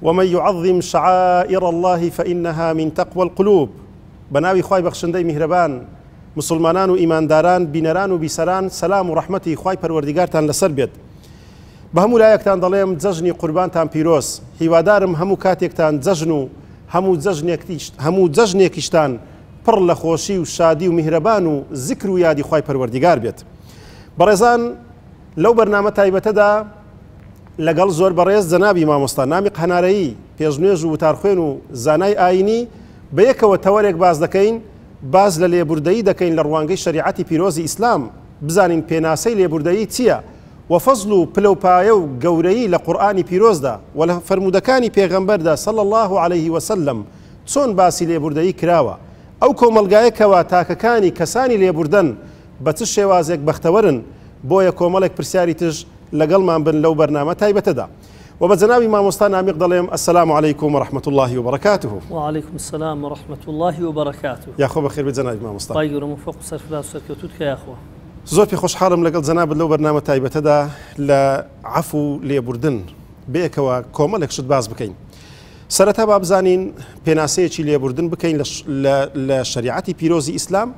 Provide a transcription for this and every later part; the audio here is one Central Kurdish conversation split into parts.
ومن يعظم شعائر الله فإنها من تقوى القلوب. بناوي خواي بخشندي مهربان مسلمانان و إيمانداران بينران و بيسران سلام و رحمتي خواي پروردگارتان لسر بيت. بهمو لایەکتان دەڵێم جەژنی قوربانتان پیرۆز. هیوادارم هەموو کاتێکتان جەژن و هەموو جەژنێکیشتان پڕ لە خۆشی و شادی و میهرەبان و زیکر و یادی خی پەروەردیگار بێت. بەڕێزان لەو بەرنامە تایبەتەدا لەگەڵ زۆر بەڕێز جەنابی مامۆستا نامیق هەنارەیی پێشنوێژ و وتارخوێن و زانای ئاینی بە یەکەوە تەوەرێک باز دەکەین، باز لە لێبوردەیی دەکەین لە ڕوانگەی شریعەتی پیرۆزی ئیسلام، بزانین پێناسەی لێبوردەیی چییە و فەزل و پلەپایە و گەورەیی لە قورئانی پیرۆزدا و لە فەرمودەکانی پێغەمبەردا صلی الله عليه وسلم چۆن باسی لێبوردەیی کراوە. ئەو کۆمەلگایەکەوە تاکەکانی کەسانی لێبوردن بە چ شێوازێک بەختەوەرن، بۆیە کۆمەڵێک پرسیاری تش لەگەڵمان بن لەو بەرنامە تایبەتەدا. و بە جەنابی مامۆستا نامیق دەڵێم ئەسەلام عەلەیکوم وەڕەحمەت الله وبەرەکاتوه. وعەلەیکم السەلام وەڕەحمەت الله وبەرەکاتوه. یاخۆ بەخێر بێ جەنابی مامۆستا. خی گەورە موفەق و سەرفراز و سەرکەوتوت کە یاخۆ. زۆر پێ خۆشحاڵم لەگەڵ جەنابەت لەو بەرنامە تایبەتەدا لە عەفو و لێبوردن بەیەکەوە کۆمەڵێک شت باز بکەین. سەرەتا با بزانین پێناسەیەکی لێبوردن بکەین لە شریعەتی پیرۆزی ئیسلام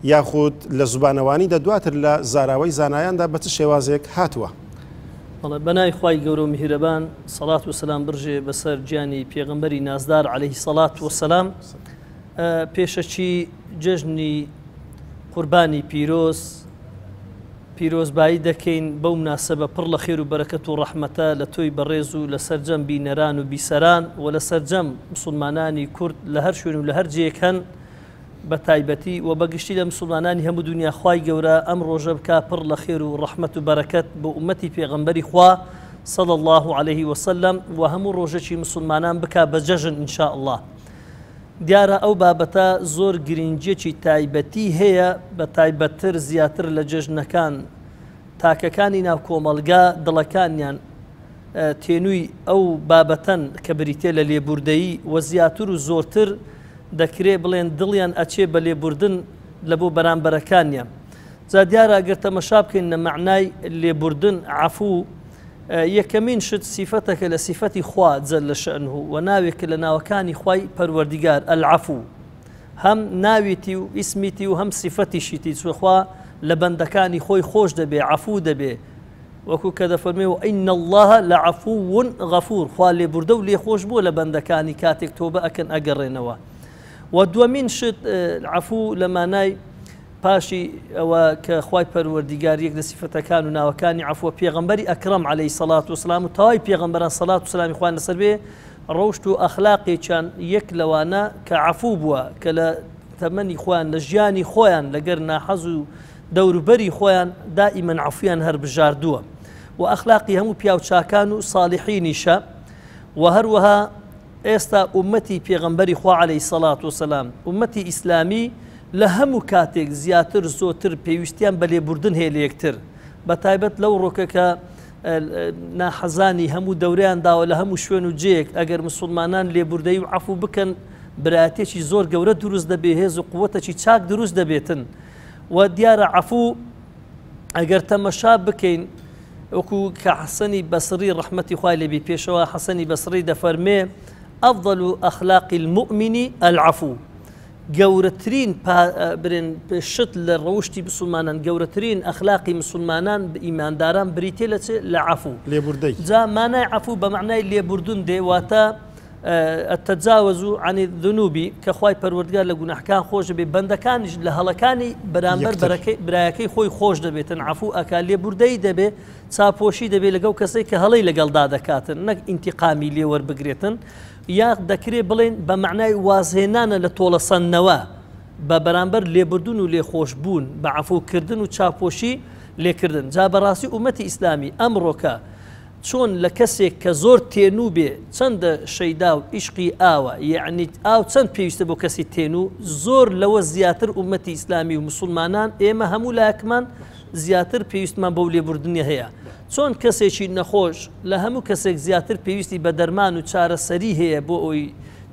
یاخود لە زوبانەوانیدا دواتر لە زاراوەی زانایاندا بە چ شێوازێک هاتووە. بەڵێ بەناوی خوای گەورە و میهرەبان سەڵات و سەلام بڕژێ بەسەر گیانی پێغەمبەری نازدار عەلەیهی سەڵات وسەلام. پێشەچی جەژنی قوربانی پیرۆزبایی دەکەین بەو مناسەبە پڕ لە خێر و بەرەکەت و ڕەحمەتە لە تۆی بەڕێز و لە سەرجەم بینەران و بیسەران و لە سەرجەم مسلمانانی کورد لە هەر شوێن و لە هەر جێک هەن بە تایبەتی و بەگشتی لە مسلمانانی هەموو دنیا خوای گەورە ئەم ڕۆژە بکا پڕ لە خێر و ڕەحمەت و بەرەکەت بۆ ئومەتی پێغەمبەری خوا صلی الله عليه وسلم و هەموو ڕۆژەکی مسلمانان بکا بە جەژن ئینشاء الله. دیارە ئەو بابەتە زۆر گرنگیەکی تایبەتی هەیە، بە تایبەتتر زیاتر لە جەژنەکان تاکەکانی ناو کۆمەلگا دڵەکانیان تێنووی ئەو بابەتەن کە بریتێ لە لێبوردەیی و زیاتر و زۆرتر دەکرێ بڵێن دڵیان ئەچێ بە لێبوردن لە بۆ بەرامبەرەکانیان. جا دیارە ئەگەر تەمەشا بکەین لە معنای لێبوردن عەفوو یەکەمین شت سیفەتەکە لە سیفەتی خوا جەل شەئنه و ناوێکە لە ناوەکانی خوای پەروەردیگار ئەلعەفوو، هەم ناویتی و ئیسمیتی و هەم سیفەتیشیتی چخوا لە بەندەکانی خۆی خۆش دەبێ عەفوو دەبێ، وەکو کە دەفەرمێ و ئین الله لعەفوون غەفوور، خوا لێبوردە و لێخۆش بووە لە بەندەکانی کاتێک تۆبە ئەکەن ئەگەڕێنەوە. و دووەمین شت عەفوو لە مانای پاشی ئەوە کە خوای پەروەردیگار یەک لە سیفەتەکان و ناوەکانی عەفووە پێغەمبەری ئەکرەم عەلەیهی سەڵات وسەلام و تەواوی پێغەمبەران سەڵات و سەلامی خوان لەسەر بێ ڕەوشت و ئەخلاقێکیان یەک لەوانە کە عەفوو بووە کە لە تەمەنی خۆیان لە ژیانی خۆیان لەگەر ناحەز و دەوروبەری خۆیان دائیمەن عەفویان هەربژاردووە و ئەخلاقی هەموو پیاوچاکان و ساڵحینیشە. و هەروەها ئێستا ئومەتی پێغەمبەری خوا عەلەیهی سەڵات وسەلام ئومەتی ئیسلامی لە هەموو کاتێک زیاتر زۆرتر پێویستیان بە لێبوردن هەیە لە یەکتر، بە تایبەت لەو ڕۆکەکە ناحەزانی هەموو دەورەیان داوە لە هەموو شوێن و جێک ئەگەر مسلمانان لێبوردەیی و عەفوو بکەن برایەتێکی زۆر گەورە دروست دەبێ، هێز و قووەتێکی چاک دروست دەبێتن. و دیارە عەفوو ئەگەر تەمەشا بکەین وەکو کە حەسەنی بەسری ڕەحمەتی خوای لێبێ پێشەوە حەسەنی بەسری دەفەرمێ ئەفضەل ئەخلاقی المؤمن العەفو، گەورەترین شت لە ڕەوشتی مسلمانان گەورەترین ئەخلاقی مسلمانان ئیمانداران بریتێ لە عەفوو لێبوردەی. جا مانای عەفوو بە معنای لێبوردن دێواتە التجاوز عن الذنوب کە خوای پەروەردگار لە گوناحکان خۆش دەبێت، بەندەکانیش لە هەڵەکانی بەرامبەر برایەکەی خۆی خۆش دەبێتن، عەفوو ئەکا لێبوردەی دەبێت، چاپۆشی دەبێت لەگەڵ کەسێک کە هەڵەی لەگەڵدا دەکاتن، نەک ئینتیقامی لێ وەربگرێتن، یا دەکرێت بڵێن بە معنای وازهێنانە لە تۆڵەسەندنەوە بە بەرامبەر لێبوردن و لێخۆشبوون بە عەفوکردن و چاپۆشی لێکردن. جا بەڕاستی ئومەتی ئیسلامی ئەمڕۆکە چۆن لە کەسێک کە زۆر تێنوو بێ چەندە شەیدا و عیشقی ئاوە، یعنی ئاو چەند پێویستە بۆ کەسی تێنوو، زۆر لەوە زیاتر ئومەتی ئیسلامی و مسلمانان ئێمە هەموو لایەکمان زیاتر پێویستمان بەو لێبوردنی هەیە. چۆن کەسێکی نەخۆش لە هەموو کەسێک زیاتر پێویستی بە دەرمان و چارەسەری هەیە بۆ ئەوی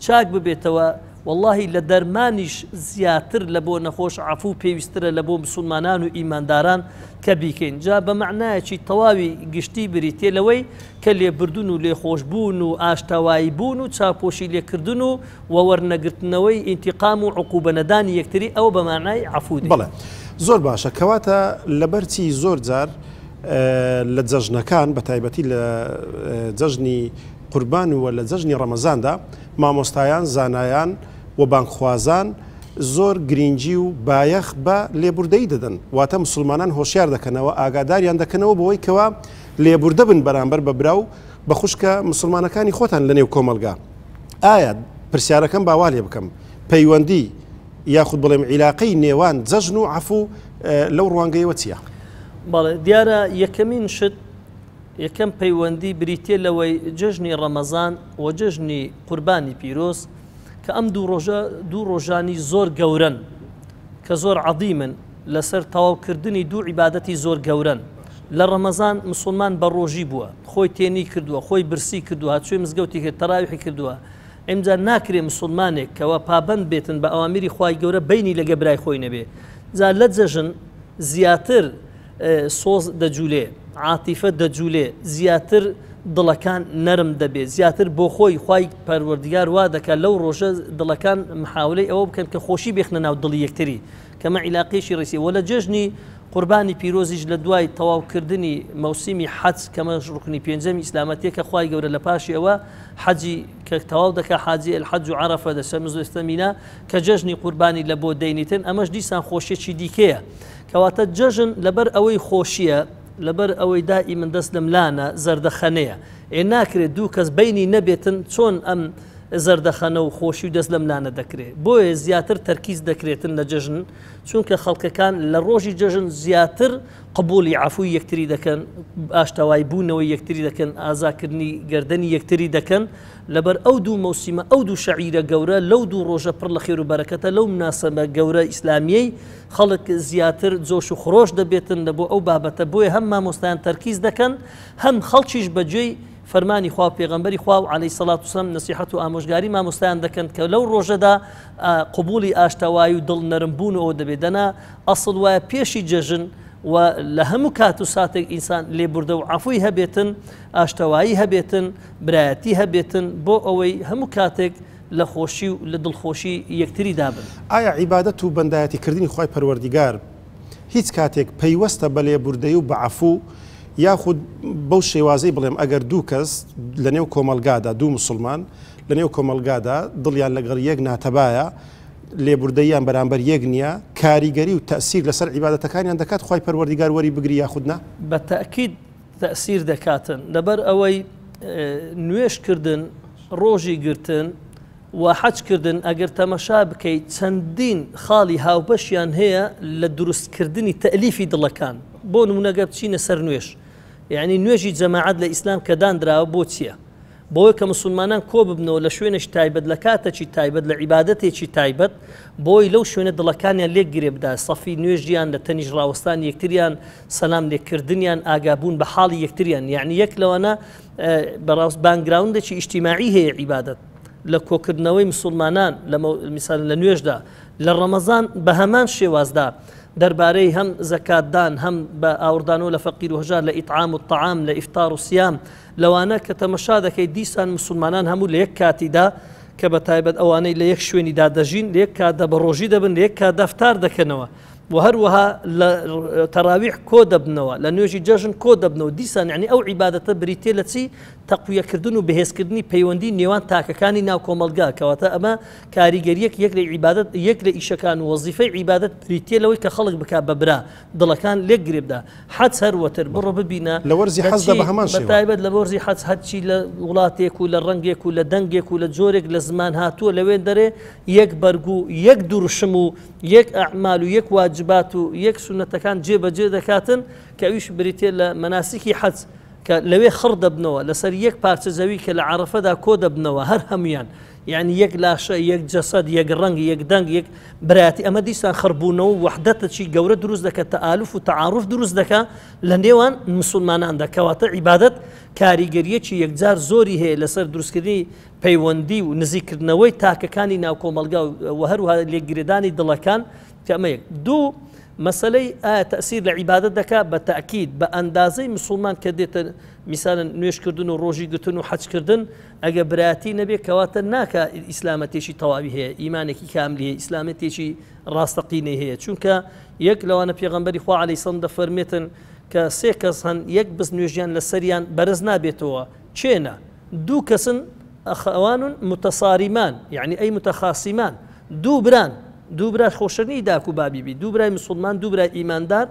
چاک ببێتەوە واللهی لە دەرمانیش زیاتر لە بۆ نەخۆش عفو پێویسترە لە بۆ مسلمانان و ئیمانداران کە بیکەین جا بە معنایەکی تەواوی گشتی بریتێ لەوەی کە لێبردون و لێخۆشبوون و ئاشتەوایی بوون و چاپۆشی لێکردن و وەوەرنەگرتنەوەی ئینتیقام و عقوبەنەدانی یەکتری ئەو بە معنای عفو بەڵێ زۆر باشە کەواتە لەبەرچی زۆر جار لە جەژنەکان بە تایبەتی لە جەژنی قوربان و لە جەژنی ڕەمەزاندا مامۆستایان زانایان و بانکخوازان زۆر گرنگی و بایەخ بە لێبوردەی دەدەن واتە مسلمانان هۆشیار دەکەنەوە ئاگاداریان دەکەنەوە بەوەی کەوا لێبوردە بن بەرامبەر بە براو بە خوشکە مسلمانەکانی خۆتان لە نێو کۆمەلگا ئایا پرسیارەکەم باوا لێ بکەم پەیوەندی یاخود بڵێم عیلاقەی نێوان جەژن و عەفو لەو ڕوانگەیەوە چییە؟ بەڵێ دیارە یەکەمین شت یەکەم پەیوەندی بریتێ لەوەی جژنی ڕەمەزان و جژنی قوربانی پیرۆز کە ئەم دوو ڕۆژانی زۆر گەورن کە زۆر عەظیمن لەسەر تەواوکردنی دوو عیبادەتی زۆر گەورن لە ڕەمەزان مسلمان بە ڕۆژی بووە خۆی تێنی کردووە خۆی برسی کردووە هاتووی مزگەوتی کرد تەراویحی کردووە ئەمجا ناکرێ مسلمانێک کەوە پابەند بێتن بە ئەوامیری خوای گەورە بینی لە گەبرای خۆی نەبێ جا لە جەژن زیاتر سۆز دەجوولێ عاتیفە دەجوولێ زیاتر دڵەکان نەرم دەبێت زیاتر بۆ خۆی خوای پەروەردگار وا دەکات لەو ڕۆژە دڵەکان محاولەی ئەوە بکەن کە خۆشی بێخنە ناو دڵی یەکتری کەمە عیلاقیشی ڕیسی وە لە جژنی قوربانی پیرۆزیش لە دوای تەواوکردنی مەوسیمی حەج کەمە ڕوکنی پێنجەمی ئیسلامەتیە کە خوای گەورە لە پاشی ئەوە حەجی کە تەواو دەکات حاجی الحەج و عەرەفە دەچێت مزدەستە مینا کە جژنی قوربانی لە بۆ دەینیتن ئەمەش دیسان خۆشیێکی دیکەیە کەواتە جژن لەبەر ئەوەی خۆشیە لەبەر ئەوەی دائی من دەست لە ملانە زەردەخەنەیە ئێ ناکرێت دوو کەس بینی نەبێتن چۆن ئەم زەردەخەنە و خۆشی و دەست لە ملانە دەکرێت بۆیە زیاتر تەرکیز دەکرێتن لە جژن چونکە خەڵکەکان لە ڕۆژی جژن زیاتر قبولی عفوی یەکتری دەکەن ئاشتەوای بوونەوەی یەکتری دەکەن ئازاکردنی گردنی یەکتری دەکەن لەبەر ئەو دوو مەوسیمە ئەو دوو شەعیرە گەورە لەو دوو ڕۆژە پڕ لە خێر و بەرەکەتە لەو مناسەبە گەورە ئیسلامیەی خەڵک زیاتر جۆش و خڕۆش دەبێتن لە بۆ ئەو بابەتە بۆیە هەم مامۆستایان تەرکیز دەکەن هەم خەڵکیش بەجێی فەرمانی خوا پێغەمبەری خوا و عەلەیهی سەڵات وسەلام نەسیحەت و ئامۆژگاری مامۆستایان دەکەن کە لەو ڕۆژەدا قبولی ئاشتەوایی و دڵ نەرمبوونەوە دەبێت دەنا ئەسڵ وایە پێشی جەژن و لە هەموو کات و ساتێک ئینسان لێبوردە و عەفوی هەبێتن ئاشتەوایی هەبێتن برایەتی هەبێتن بۆ ئەوەی هەموو کاتێک لە خۆشی و لە دڵخۆشی یەکتری دابن ئایا عیبادەت و بەندایەتیکردنی خوای پەروەردیگار هیچ کاتێک پەیوەستە بە لێبوردەی و بە عەفو یاخود بەو شێوازەی بڵێم ئەگەر دوو کەس لە نێو کۆمەلگادا دوو مسلمان لە نێو کۆمەلگادا دڵیان لەگەڵ یەک ناتەبایە لێبوردەیان بەرامبەر یەک نییە کاریگەری و تەسیر لەسەر عیبادەتەکانیان دەکات خوای پەروەردیگار وەری بگری یاخودنا بە تەئکید تەسیر دەکاتن لەبەر ئەوەی نوێشکردن ڕۆژی گرتن و حەجکردن ئەگەر تەمەشا بکەیت چەندین خاڵی هاوبەشیان هەیە لە دروستکردنی تەلیفی دڵەکان بۆ نمونەگە بچینە سەر نوێش یعنی نوێژی جەماعەت لە ئیسلام کە دانراوە بۆ چییە؟ بۆی کە مسلمانان کۆ ببنەوە لە شوێنش تایبەت لە کاتێکی تایبەت لە عیبادەتێکی تایبەت بۆی لەو شوێنە دڵەکانیان لێک گرێ بدا سەفی نوێژیان لە تەنیژ ڕاوەستان یەکتریان سەلام لێکردنیان ئاگابوون بە حاڵی یەکتریان یعنی یەک لەوانە بەڕاست بانگراوندێکی ئیجتیماعی هەیە عیبادەت لە کۆکردنەوەی مسلمانان لە میسال لە نوێژدا لە ڕەمەزان بە هەمان شێوازدا دەربارەی هەم زەکاتدان هەم بە ئاوردانەوە لە فەقیر و هەژار لە ئیطعام و الطعام لە ئیفطار و سیام لەوانە کە تەمەشا دەکەی دیسان مسلمانان هەموو لە یەک کاتیدا کە بە تایبەت ئەوانەی لە یەک شوێنیدا دەژین لە یەک کاتدا بە ڕۆژی دەبن لە یەک کاتدا فتار دەکەنەوە و هەروەها لە تەراویح کۆ دەبنەوە لە نوێژی جەژن کۆ دەبنەوە دیسان یعنی ئەو عیبادەتە بریتێ لە چی تەقویەکردن و بەهێزکردنی پەیوەندی نێوان تاکەکانی ناو کۆمەلگا کەواتە ئەمە کاریگەریەک یەک لە عیبادەت یەک لە ئیشەکان و وەزیفەی عیبادەت بریتێ لەوەی کە خەڵک بکات بە برا دڵەکان لێک گرێبدا حەج هەروەتر بڕۆ ببینە لە وەرزی حەجدا بە هەمان شێوە بەتایبەت لە وەرزی حەج هەرچی لە وڵاتێک و لە ڕەنگێک و لە دەنگێک و لە جۆرێک لە زمان هاتووە لەوێن دەرێ یەک بەرگ و یەک دوورشم و یەک ئەعمال و یەک واجبات و یەک سونەتەکان جێبەجێ دەکاتن کە ئەویش بریتێ لە مەناسیکی حەج کە لەوێ خڕ دەبنەوە لەسەر یەک پارچە زەوی کە لە عەرەفەدا کۆ دەبنەوە هەر هەمویان يعني یەک لاشە یەک جەسەد یەک ڕەنگ یەک دەنگ یەک برایەتی ئەمە دیسان خڕبوونەوە وحدەتەی گەورە دروست دەکات تەئالوف و تەعاروف دروست دەکات لە نێوان مسلماناندا کەواتە عیبادەت کاریگەریەکی یەکجار زۆری هەیە لەسەر دروستکردنی پەیوەندی و نزیکردنەوەی تاکەکانی ناو کۆمەلگا و هەروها لێکگرێدانی دڵەکان کە ئەمە یەک دوو مەسەلەی ئایا تەئسیر لە عیبادەت دەکات بە تەئکید بە ئەندازەی مسلمان کە دێتە میسالە نوێشکردن و ڕۆژی گرتن و حەجکردن ئەگە برایەتی نەبێت کەواتە ناکە ئیسلامەتێکی تەواوی هەیە ئیمانێکی کاملی هەیە ئیسلامەتێکی ڕاستەقینەی هەیە چونکە یەک لەوانە پێغەمبەری خوا عەلەیهی سەلام دەفەرمێتن کە سێ کەس هەن یەک بز نوێژیان لە سەریان بەرز نابێتەوە چێنە دوو کەسن ئەخەوانن متەصاریمان یعنی ئەی متەخاسیمان دوو برا خۆشەرنی داک و بابیبی دوو برای مسلمان دوو برای ئیماندار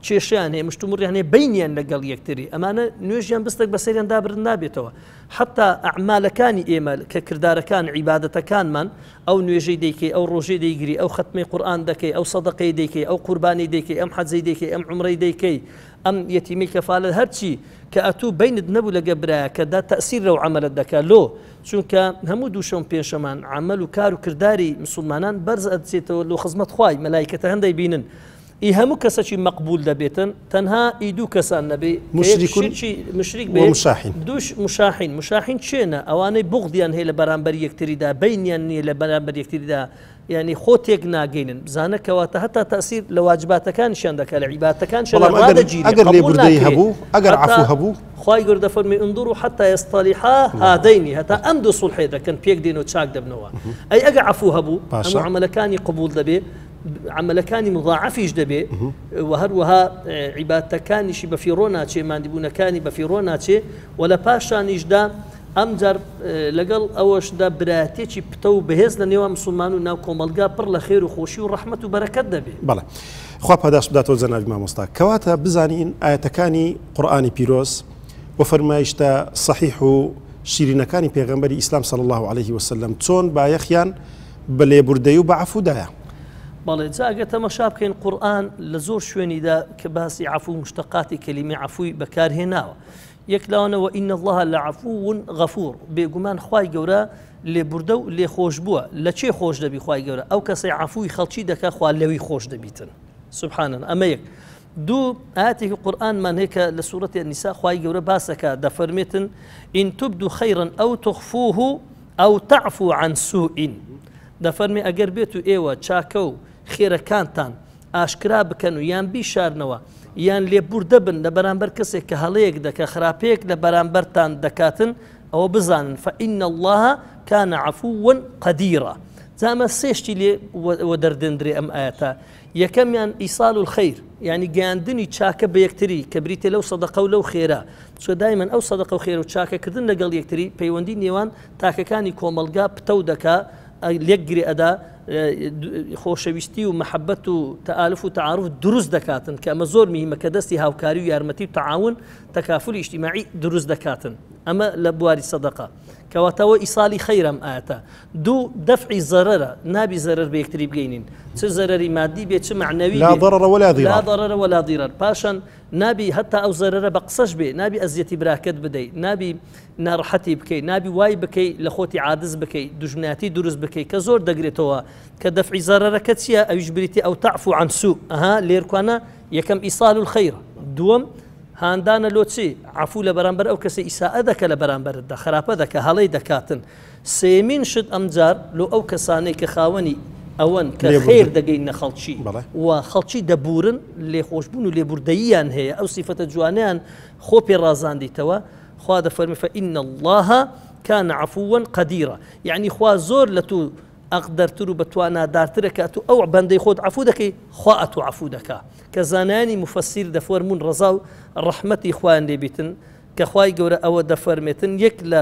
کێشیان هەیە مشتومڕیان هەیە بینیان لەگەڵ یەکتری ئەمانە نوێژیان بستێک بە سەریان دابرن نابێتەوە حتا ئەعمالەکانی ئێمە کە کردارەکان عیبادەتەکانمان ئەو نوێژەی دەیکەی ئەو ڕۆژەی دەیگری ئەو ختمەی قورئان دەکەی ئەو سەدەقەی دەیکەی ئەو قوربانی دەیکەی ئەم حەجەی دەیکەی ئەم عومرەی دەیکەی ئەم یەتیمەی کەفالەت هەرچی کە ئەتوو بینت نەبوو لەگە برایە کە دا تەئسیر لەو عەمەلت دەکات لۆ چونکە هەموو دووشەم پێشەمان عەمەل و کار و کردداری مسلمانان بەرز ئەدچێتەوە لۆ خزمەت خوای مەلایکەتە هەندەی بینن ئی هەموو کەسێکی مەقبول دەبێتن تەنها ئی دوو کەسان نەبێ مشریک بێ دووش مشاحین چێنە ئەوانەی بوغدیان هەیە لە بەرامبەر یەکتریدا بینیان نییە لە بەرامبەر یەکتریدا یعنی خۆتێک ناگەینن بزانە کەواتە هەتا تەئسیر لە واجباتەکانیشیان دەکات لە عیبادەتەکانیان ڕادەگیری ئەگەر لێبوردەی هەبوو ئەگەر عەفو هەبوو خوای گەورە دەفەرمێ انظروا حتى يصطلحا هادين هەتا ئەم دوو سوڵحێ دەکەن پێک دێن و چاک دەبنەوە ئەی ئەگەر عەفو هەبوو ئەم عەمەلەکانی قبول دەبێ عملەکانی مضاعفیش دەبێ و هەروەها عیبادەتەکانیشی بەفیڕۆ ناچێ مادیبوونەکانی بەفیڕۆ ناچێ و لە پاشانیشدا ئەمجار لەگەڵ ئەوەشدا برایەتێکی پتە و بەهێز لە نێوان مسلمان و ناو کۆمەلگا پڕ لە خێر و خۆشی و ڕەحمەت و بەرەکەت دەبێ بەڵێ خوا پاداش بداتەوە جەنابی مامۆستا کەواتە بزانین ئاەتەکانی قورئانی پیرۆز و فەرمایشتە صەحیح و شیرینەکانی پێغەمبەری ئیسلام صلی الله عليه وسلم چۆن بایەخیان بە لێبوردەی و بە عەفودایە بەڵێ جاگە تەمەشا بکەین قورئان لە زۆر شوێنیدا کە باسی عەفو مشتەقاتی کەلیمەی عەفوی بەکارهێناوە یەک لاوانەوە ئین الله لعەفو غەفور بێگومان خوای گەورە لێبوردە و لێخۆش بووە لە چێ خۆش دەبی خوای گەورە ئەو کەسەی عەفوی خەڵکی دەکا خوا لەوی خۆش دەبیتن سبحانن ئەمە یەک دوو ئاەتێکی قورئانمان هەیە کە لە سوورەتی النیسا خوای گەورە باسەکە دەفەرمێتن ئین تبدوا خەیرا ئەو تخفوه ئەو تعفو عن سوء دەفەرمێ ئەگەر بێت و ئێوە چاکە و خێرەکانتان ئاشکرا بکەن و یان بیشارنەوە یان لێبوردە بن لە بەرامبەر کەسێک کە هەڵەیەک دەکە خراپەیەک لە بەرامبەرتان دەکاتن ئەوە بزانن فإن الله كان عفوا قديرا زعما سێشتی لێ وەدەردێنرێ ئەم ئاەتە یەکەمیان ئیسال الخەیر یعنی گەیاندنی چاکە بە یەکتری کە بریتێ لەو سەدەقە و لەو خێرە چۆ دایمەن ئەو سەدەقە و خێر و چاکەکردن لەگەڵ یەکتری پەیوەندی نێوان تاکەکانی کۆمەلگا پتە و دەکا لێکگری ئەدا خۆشەویستی و محەبەت و تەئالف و تەعاروف دروست دەکاتن کە ئەمە زۆر مهمە کە دەستی هاوکاری و یارمەتی و تەعاون تەکافلی ئیجتیماعی دروست دەکاتن ئەمە لە بواری سەدەقە کەواتەوە ئیسالی خەیرم ئاەتە دوو دەفعی زەرەرە نابی زەرەر بە یەکتری بگەینین چ زەرەری مادی بێ چ معنەوی لا ضرر ولا ضرر لا ضرر ولا ضرر پاشان نابی هەتا ئەو زەرەرە بە قسەش بێ نابی ئەزیەتی براکەت بدەیت نابی ناڕەحەتی بکەیت نابی وای بکەی لە خۆتی عادز بکەیت دوژمناتی دروست بکەیت کە زۆر دەگرێتەوە کە دەفعی زەرەرەکە چییە ئەویش بریتی ئەو تعفو عن سوء لێرکوانە یەکەم ئیسال الخەیر دووەم هاندانە لۆ چی عفو لە بەرامبەر ئەو کەسە ئیساءە دەکە لە بەرامبەردا خراپە دەکە هەڵەی دەکاتن سێمین شت ئەمجار لۆ ئەو کەسانەی کە خاوەنی ئەوەن کە خێر دەگەینە خەڵکی و خەڵکی دەبورن لێخۆشبوون و لێبوردەییان هەیە ئەو سیفەتە جوانیان خۆ پێ ڕازاندیتەوە خوا دەفەرمێ فإن الله كان عفوا قديرا يعني خوا زۆر لە تو ئەقدەرتر و بەتوانادارترە کە تو ئەو بەندەی خۆت عفو دەکەی خوا ئەتو عفو دەکا کە زانایانی مفەسیر دەفەرمون ڕەزا و ڕەحمەتی خوایان لێبیتن کە خوای گەورە ئەوە دەفەرمێتن یەک لە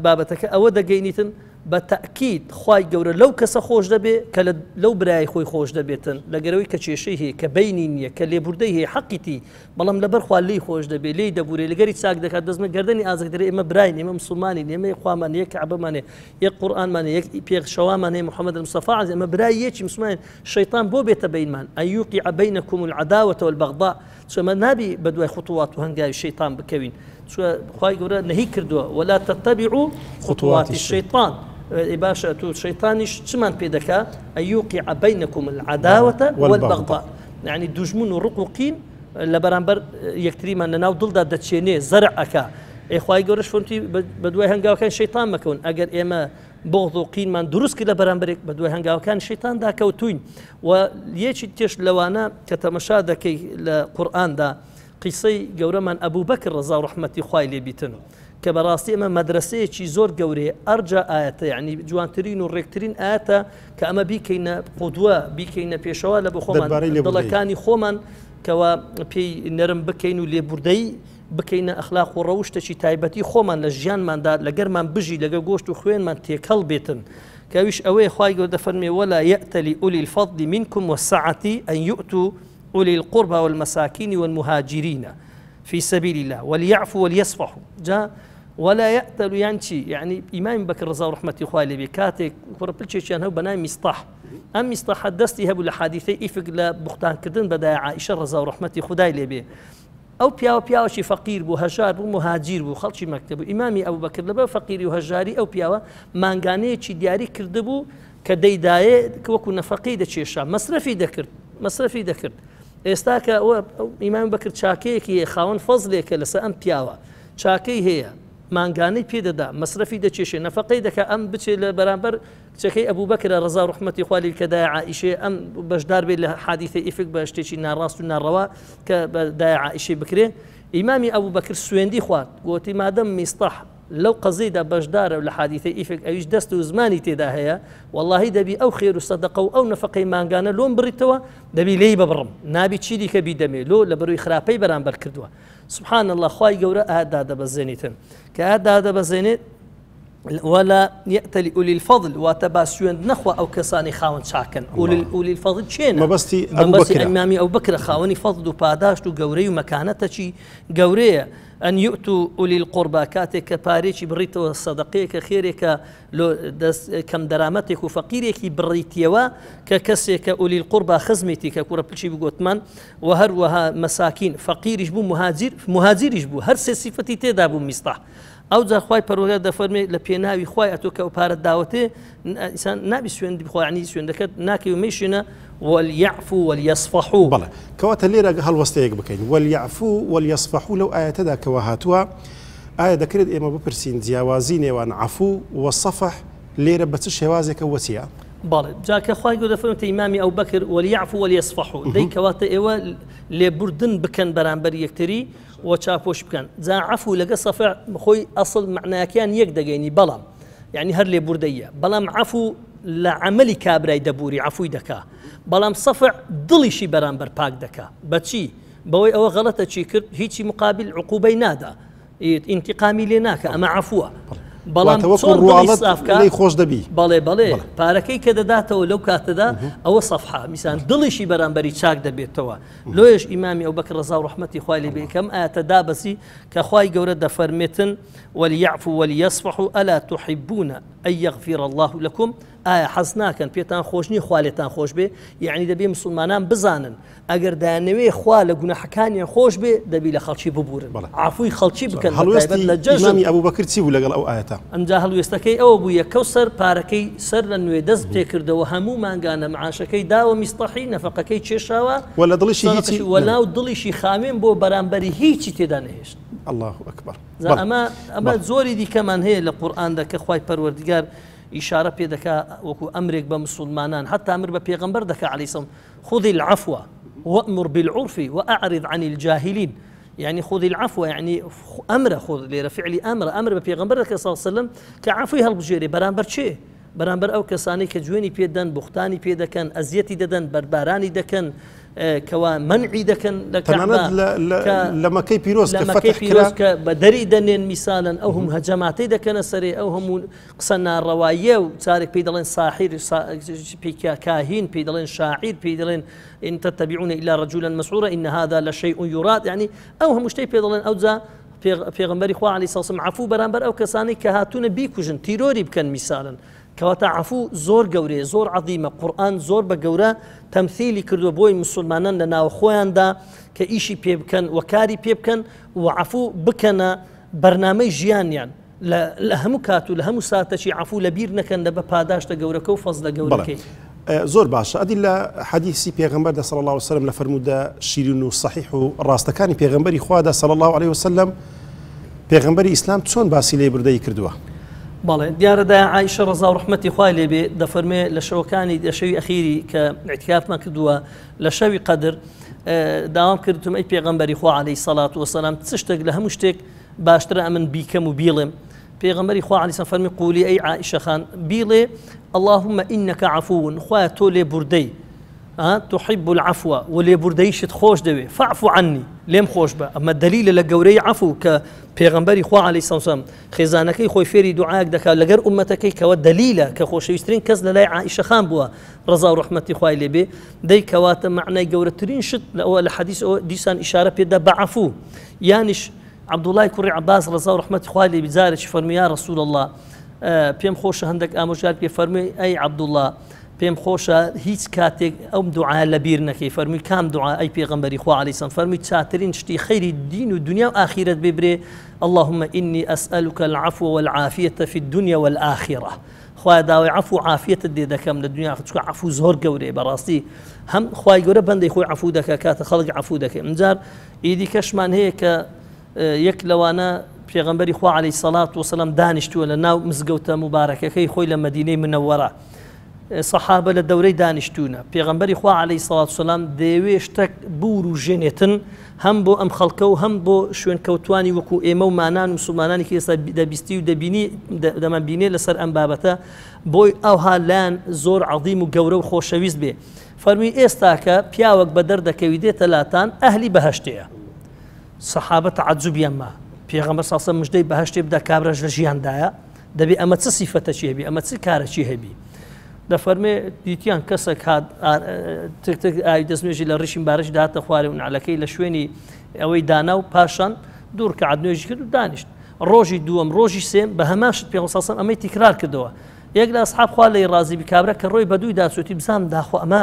بابەتەکە ئەوە دەگەینیتن بە تەئکید خوای گەورە لەو کەسە خۆش دەبێ کە لەو برای خۆی خۆش دەبێتن لەگەرەوەی کە کێشەی هەیە کە بینی نییە کە لێبوردەی هەیە حەقیتی بەڵام لەبەر خوا لێی خۆش دەبێ لێی دەبورێ لەگەری چاک دەکات دەستمە گەردەنی ئازادەرێ ئێمە براین ئێمە مسلمانین ئێمە خوامان یەک کەعبەمانێ یەک قورئانمانێ یەک پێغشەوامان هەیە محەممەد المستەفا ئێمە برای یەکی مسلمان شەیطان بۆ بێتە بینمان ئەن یوقیع بینەکم العداوة والبغضاء چۆمە نابی بە دوای خوتوات و هەنگاوی شەیطان بکەوین خوای گەورە نەهی کردووە ولا تتبعوا خطوات الشيطان باشە تو شەیطانیش چمان پێ دەکا ئەیوقیع بەینەکم العەداوەتە والبەغضاء یعنی دوژمن و ڕق و قین لە بەرامبەر یەکتریمان لەناو دڵدا دەچێنێ زەرع ئەکا ئێخوای گەورەش فەرمووی بە دوای هەنگاوەکان شەیطان مەکەون ئەگەر ئێمە بغض و قینمان دروست کرد لە بەرامبەرێک بە دوای هەنگاوەکان شەیطان داکەوتوین و یەکی تێش لەوانە کە تەمەشا دەکەی لە قورئاندا قیسەی گەورەمان ئەبوو بەکر ڕەزا و ڕەحمەتی خوای لێبیتن کە بەڕاستی ئەمە مەدرسەیەکی زۆر گەورەیە ئەرجا ئاەتە یعنی جوانترین و ڕێکترین ئاەتە کە ئەمە بیکەینە قودوە بیکەینە پێشەوە لە بۆ خۆمان دڵەکانی خۆمان کەوا پێی نەرم بکەین و لێبوردەی بکەینە ئەخلاق و ڕەوشتێکی تایبەتی خۆمان لە ژیانماندا لەگەرمان بژی لەگە گۆشت و خوێنمان تێکەڵ بێتن کەویش ئەوەی خوای گەورە دەفەرمێ ولا يأتل أولي الفضل منكم والسعة أن يؤتوا أولي القربى والمساكين والمهاجرين في سبيل الله وليعفوا وليصفحوا جاء ولا يأتل يعني إمام بكر رضا ورحمة إخوة لبي كاتك وربلتشيان هو بناي مصطح أم مصطح حدثتي هبو لحادثي إفق لبختان كردن بدا عائشة رضا ورحمة خداي لبي أو بياوشي فقير بو هجار بو مهاجر بو خلشي مكتب إمامي أبو بكر لبا فقير وهجاري أو بياوا مانغاني چي دياري كردبو كديداية وكو نفقي دچيشا مصرفي دكرد ئێستاکە ئەوە ئیمان بەکرد چاکەیەکی خاوەن فەزلێکە لەسەر ئەم پیاوە چاکەی هەیە مانگانەی پێدەدا مەصرفی دەچێشێ نەفەقەی دەکە ئەم بچێت لە بەرامبەر کچەکەی ئەبوو بەکرە ڕەزا و ڕەحمەتی خوا لێی کە دایە عائیشێ ئەم بەشدار بێت لە حادیثەی ئیفک بە شتێکی ناڕاست و ناڕەوا کە بە دایە عائیشێ بکرێ ئیمامی ئەبوو بەکر سوێندی خوارد گوتی مادەم میستەح لەو قەزەیدا بەشدارە لە حادیثەی ئیفک ئەویش دەست و زمانی تێدا هەیە واللهی دەبی ئەو خێر و سەدەقە و ئەو نەفەقەی مانگانە لۆم بڕیتەوە دەبی لێی ببڕم نابی چیری کە بیدەمێ لۆ لە بەروی خراپەی بەرامبەر کردووە سبحان الله خوای گەورە ئادا دەبەزێنیتن کە ئادا دەبەزێنێت ولا يأتل أولي الفضل وتباسيون نخوة أو كساني خاون شاكن أولي الفضل شينا مبستي أبو بكر إمامي أو بكر خاوني فضل وباداشت وقوري ومكانتشي قورية أن يؤتوا أولي القربى كاتك باريشي بريتو الصدقيك خيرك لو كم درامتك وفقيرك بريتيوا ككسك أولي القربى خزمتك كورا بلشي بقوتمان وهروها مساكين فقير يجبو مهاجر يجبو هر صفتي تدابو مصطح ئەو جا خوای پەروەردگار دەفەرمێ لە پێناوی خوای ئەتۆ کە ئەو پارەت داوەتێ ئینسان نابی سوێندی بخوا ینی سوێندەکەت ناکەی و مێشێنە وەلیعفوا وەلیەصفەحوا بەڵێ کەواتە لێرە هەڵوەستەیەک بکەین وەلیعفوا وەلیەصفەحوا لەو ئاەتەدا کەوە هاتووە ئایا دەکرێت ئێمە بپرسین جیاوازی نێوان عەفو وەصەفح لێرە بە چ شێوازێکە وەچیە بەڵێ جاکە خوای گەورە دەفەرمێتە ئیمامی ئەو بەکر وەلیعفوا وەلیەصفەحوا دەی کەواتە ئێوە لێبوردن بکەن بەرامبەر یەکتری وچاپۆش بکەن جا عەفو لەگە سەفح خۆی ئەسڵ معناکیان یەک دەگەینی بەڵام یعنی هەر لێبوردەیە بەڵام عەفو لە عەمەلی کابرای دەبووری عەفوی دەکا بەڵام سەفح دڵیشی بەرامبەر پاک دەکا بەچی بەوەی ئەوە غەڵەتە چی کرد هیچی مقابل عقوبەی نادا ئینتیقامی لێ ناکە ئەمە عەفووە بەڵام لی خۆش دەبی بەڵێ پارەکەی کە دەداتەوە لەو کاتەدا ئەوە سەفحا میسان دڵیشی بەرامبەری چاک دەبێتەوە لۆیش ئیمامی ئەو بەکر ڕەزا و ڕەحمەتی خوای لێ بێ کەم ئاەتە دابەسی کە خوای گەورە دەفەرمێتن وەلیعفوا وەلیەصفحوا ئەلا تحبون أن يغفر الله لكم ئایا حەز ناکەن پێتان خۆش نییە خوا لێتان خۆش بێ یعنی دەبێ مسلمانان بزانن ئەگەر دایانەوێ خوا لە گوناحەکانیان خۆش بێ دەبی لە خەڵکی ببورن عەفوی خەڵکی بکەن هەڵوێستی لە جەژنی ئەبوو بەکر چی بوو لەگەڵ ئەو ئاەتە ئەمجا هەڵوێستەکەی ئەوە بوو یەکەوسەر پارەکەی سەر لە نوێ دەست پێکردەوە هەموو مانگانە معاشەکەی داوە میستەحی نەفەقەکەی کێشاوە وە لە دڵیشی هیچی وەناو دڵیشی خاوێن بۆ بەرامبەری هیچی تێدا نەهێشت الله ئەکبەر ئەمە زۆری دیکەمان هەیە لە قورئاندا کە خوای پەروەردگار إشارة بيدك وكو أمرك بمسلمانان حتى أمر ببيغمبر دك عليه الصلاة خذ العفو وأمر بالعرف وأعرض عن الجاهلين يعني خذ العفو يعني أمر خذ لرفعل أمر ببيغمبر دك صلى الله عليه وسلم كعفوي هالبجيري برامبر شيء برامبر أو كساني كجويني بيدن بختاني بيدكن أزيتي ددن برباراني دكن كوا منعي دكن لما كي بيروز بدري دنين مثالا او هم هجماتي دكن سري او هم قصنا الروايه وتارك بيدلين ساحر كاهين بيدلين شاعر بيدلين ان تتبعون الا رجلا مسعورا ان هذا لشيء يراد يعني او هم مشتي بيدلين اوزا پیغمبر خوا علیه السلام عفو برانبر او کسانی که هاتون بیکوژن تیروری بکن مثالا کەواتە عەفو زۆر گەورەیە زۆر عەظیمە قورئان زۆر بە گەورە تەمثیلی کردووە بۆی مسلمانان لە ناو خۆیاندا کە ئیشی پێ بکەن و کاری پێ بکەن و عەفو بکەنە بەرنامەی ژیانیان لە هەموو کات و لە هەموو ساتەشی عفو لە بیر نەکەن لە بە پاداشتە گەورەکە و فەزلە گەورەکەی. زۆر باشە ئەدی لە حەدیثی پێغەمبەردا صلی الله عليه وسلم لە فەرموودا شیرین و صحیح و ڕاستەکانی پێغەمبەری خوادا صلی الله عليه وسلم پێغەمبەری ئیسلام چۆن باسی لێبوردەیی کردووە؟ بەڵێ دیارەدا عایشە ڕەزا و ڕەحمەتی خوای لێبێ دەفەرمێ لە شەوەکانی شەوی ئەخیری کە اعتکافمان کردووە لە شەوی قەدر داوام کردم ئەی پێغەمبەری خوا عەلەیهی سەڵات وەسەلام چ شتێک لە هەموو شتێک باشترە ئەمن بیکەم و بیڵێم. پێغەمبەری خوا عەلەیهی سەلام فەرمی قولی ئەی عائشە خان بیڵێ اللهم إنك عفو خوایە تۆ لێبوردەی تحب العفو و لێبوردەیشت خۆش دەوێ فاعف عني لێم خۆش بە ئەمە دلیلە لە گەورەی عفو کە پێغەمبەری خوا عەلەیهی سەلام خێزانەکەی خۆی فێری دوعایەک دەکات لەگەر ئومەتەکەی کەوە دلیلە کە خۆشەویستترین کەس لە لای عائشە خان بووە ڕەزا و ڕەحمەتی خوای لێبێ دەی کەواتە معنای گەورەترین شت لە حەدیث دیسان ئیشارە پێدا بە عفو یانیش عەبدوڵای کوڕی عەباس ڕەزا و ڕەحمەتی خوای لێبێ جارێکی فەرمووی یا ڕەسوول الله پێم خۆشە هەندێک ئامۆژگار پێ فەرمووی ئەی عەبدوڵڵا پێم خۆشە هیچ کاتێک ئەم دوعا لە بیر نەکەی فەرمووی کام دوعا ئەی پێغەمبەری خوا عەلەیهی سەلام فەرمووی چاترین شتی خەیری دین و دنیا و ئاخیرەت ببرێ اللهم إني أسألك العفو والعافية في الدنيا والآخرة خوای داوای عفو و عافیەتت دێ دەکەم لە دنیا چونکە عفو زۆر گەورەیە بەڕاستی هەم خوای گەورە بەندەی خۆی عفو دەکات کاتە خەڵک عفو دەکەن ئەمجار ئیدی کەشمان هەیە کە یەک لەوانە پێغەمبەری خوا عەلەیهی سەڵات وسەلام دانیشتووە لە ناو مزگەوتە مبارەکەکەی خۆی لە مەدینەی منەوەرە سەحابە لە دەورەی دانیشتوونە پێغەمبەری خوا عەلەیهی سەڵات وسەلام دەیەوێ شتێک بور و ژێنێتن هەم بۆ ئەم خەڵکە و هەم بۆ شوێن کەوتوانی وەکو ئێمە و مانان و مسلمانانی کە ئێستا دەبیستی و دەمەبینێ لەسەر ئەم بابەتە بۆی ئەوها لایەن زۆر عەظیم و گەورە و خۆشەویست بێ فەرمی ئێستاکە پیاوەک بە دەردەکەوی دێتە لاتان ئەهلی بەهەشتەیە سەحابە تەعەجوبیان ما پێغەمبەر ساسە مژدەی بەهەشتێ بدا کابراش لە ژیاندایە دەبێ ئەمە چ سیفەتەچی هەبی ئەمە چ کارەچی هەبی دەفەرمێ دیتیان کەسێک هات ئاوی دەستنوێژی لە ڕیشی بارەش داهاتە خوارێ و نعلەکەی لە شوێنی ئەوەی دانا و پاشان دوور کە نوێژی کرد و دانیشت ڕۆژی دووەم ڕۆژی سێم بە هەماشت پێغەمبەر ساسە ئەمەی تیکرار کردەوە یەک لە ئەسحاب خوا لەی ڕازی بی کابرا کە ڕۆی بەدووی داچوتی بزانم داخۆ ئەمە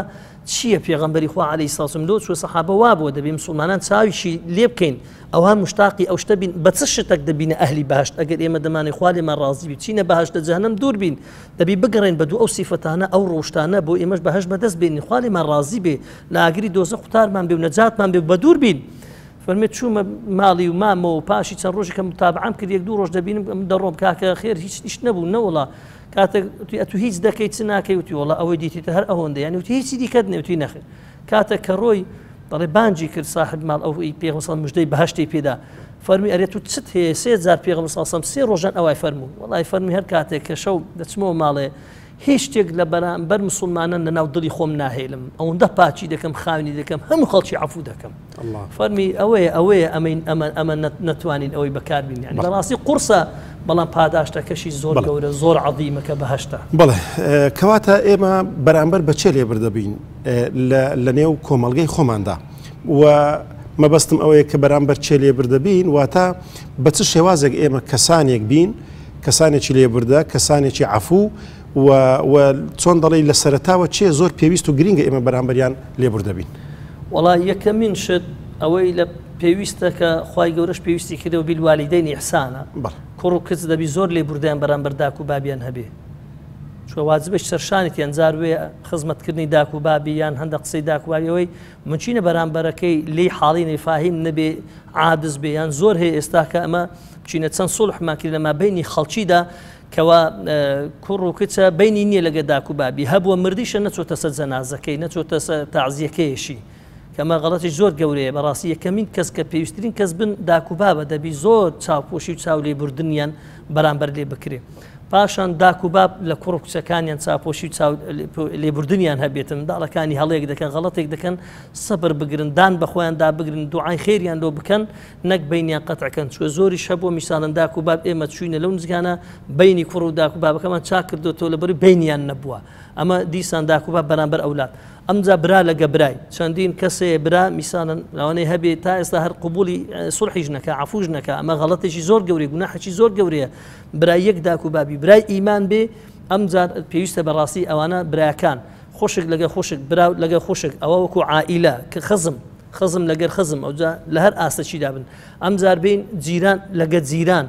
چییە پێغەمبەری خوا عەلەیهی سەڵات وسەلام لۆ چوە سەحابە وا بووە دەبێ مسلمانان چاویشی لێ بکەین ئەوها مشتاقی ئەو شتە بین بە چ شتێک دەبینە ئەهلی بەهەشت ئەگەر ئێمە دەمانێ خوا لێمان ڕازی بی چینە بەهەشتە جەهەنەم دوور بین دەبێ بگەڕێن بەدوو ئەو سیفەتانە ئەو ڕۆشتانە بۆ ئێمەش بەهەشت بەدەست بێنین خوا لێمان ڕازی بێ لە ئاگری دۆزەخ قوتارمان بێ و نەجاتمان بێ بە دوور بین فەرمێت چوومە ماڵی و مامەوە پاشی چەند ڕۆژی کە متابعەم کرد یەک دوو ڕۆژ دەبینم دەڕۆم کاکە خێر هیچ نەبوو نەوەڵا کاتێک تو هیچ دەکەیت چ ناکەی وتی وەڵا ئەوەی دیتیتە هەر ئەوەندە یانی وتی هیچی دیکەت نێوتی نەخێر کاتێک کە ڕۆی دەڵێ بانجی کرد صاحب ماڵ ئەوەی پێغەمبەر سەڵام مژدەی بەهەشتی پێدا فەرمی ئەرێ تو چت هەیە سێ جار پێغەمبەر سەڵام سێ ڕۆژان ئەوای فەرموو وەڵای فەرمی هەر کاتێک کە شەو دەچمەوە ماڵێ هیچ شتێک لە بەرامبەر مسلمانان لە ناو دڵی خۆم ناهێلم ئەوەندە پاچی دەکەم خاوێنی دەکەم هەموو خەڵکی عەفو دەکەم فەرمی ئەوەیە ئەمە نەتوانین ئەوەی بەکاربین یعنی بەڕاستی قورسە بەڵام پاداشتەکەشی زۆر گەورە زۆر عەظیمە کە بەهەشتە بەڵێ کەواتە ئێمە بەرامبەر بەچێ لێبوردەبین لە نێو کۆمەڵگەی خۆماندا و مەبەستم ئەوەیە کە بەرامبەر چێ لێبوردەبین واتە بە چ شێوازێک ئێمە کەسانێک بین کەسانێکی لێبوردە کەسانێکی عەفوو و چۆن دەڵێ لە سەرەتاوە چێ زۆر پێویست و گرینگە ئێمە بەرامبەریان لێبوردەبین وەڵای یەکەمین شت ئەوەی لە پێویستە کە خوای گەورەش پێویستی کردەوە بیلوالیدەینی ئیحسانە کوڕ و کچ دەبی زۆر لێبوردەیان بەرامبەر داک و بابیان هەبێ چوە واجبش سەرشانێتیان جاروێ خزمەتکردنی داک و بابی یان هەندە قسەی داک و بابیەوەی منچینە بەرامبەرەکەی لێی حاڵی نەفاهیم نەبێ عادز بێ یان زۆر هەیە ئێستا کە ئەمە بچینە چەند سوڵحمان کرد لەما بینی خەڵکیدا کەوا کوڕ و کچە بینی نییە لەگە داک و بابی هەبووە مردیشە نەچۆتە سەر جەنازەکەی نەچۆتە سەر تەعزیەکەیەشی کەمە غەڵەتی زۆر گەورەیە بەڕاستی یەکەمین کەس کە پێویستترین کەس بن داک و بابە دەبی زۆر چاوپۆشی و چاو لێبوردنیان بەرامبەر لێ بکرێ پاشان داک و باب لە کوڕ و کچەکانیان چاپۆشی لێبوردنیان هەبێتن داڵەکانی هەڵەیەک دەکەن غەڵەتێک دەکەن سەبر بگرن دان بەخۆیان دا بگرن دوعای خێریان لۆ بکەن نەک بینیان قەتعکەن چوە زۆری شەبووە میساڵن داک و باب ئێمە چوینە لەو نزگانە بینی کوڕ و داک و بابەکەمان چاک کردوتەوە لەبەری بینیان نەبووە ئەمە دیسان داک و باب بەرامبەر ئەولاد ئەمجا برا لەگە برای چەندین کەسێ برا میساڵن لەوانەیە هەبێت تا ئێستا هەر قبولی سوڵحیش نەکە عەفوش نەکە ئەمە غەڵەتێکی زۆر گەورەیە گوناحێکی زۆر گەورەیە برای یەک داک و بابی برای ئیمان بێ ئەمجار پێویستە بەڕاستی ئەوانە برایەکان خۆشک لەگە خۆشک برا لەگە خۆشک ئەوە وەکو عائیلە کە خزم لەگەر خزم ئەوجا لە هەر ئاستەچیدا بن ئەمجار بین جیران لەگە جیران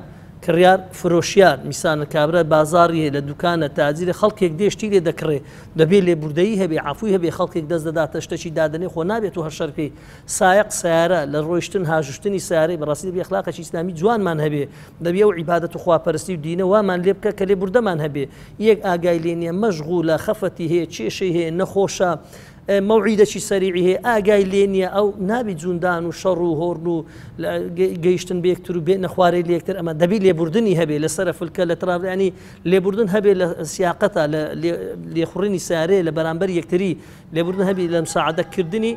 کڕیار فرۆشیار میسانە کابرا بازاری هەیە لە دوکانە تاجیرە خەڵکێک دێشتی لێ دەکڕێ دەبێت لێبوردەیی هەبێ عفوی هەبێ خەڵکێک دەست دەداتە شتێکی دادنێ خۆ نابێت و هەشەرکەی سایق سیارە لە ڕۆیشتن هاژشتنی سیارەی بەڕاستی دەبێ ئەخلاقێکی ئیسلامی جوانمان هەبێ دەبێ و عیبادەت و خواپەرستی و دینە وامان لێ بکە کە لێبوردەمان هەبێ یەک ئاگای لێ نییە مەشغوڵە خەفەتی هەیە کێشەی هەیە نەخۆشە مەوعیدەکی سەریعی هەیە ئاگای لێ نییە ئەو نابی جوندان و شەڕ و هۆڕن و گەیشتن بە یەکتر و بێ نەخوارەی لە یەکتر ئەمە دەبی لێبوردنی هەبێ لەسەر فلکە لە ترابیانی لێبوردن هەبێ لە سیاقەتە لە لێخوڕنی سیارەیە لە بەرامبەر یەکتری لێبوردن هەبێ لە مساعدەکردنی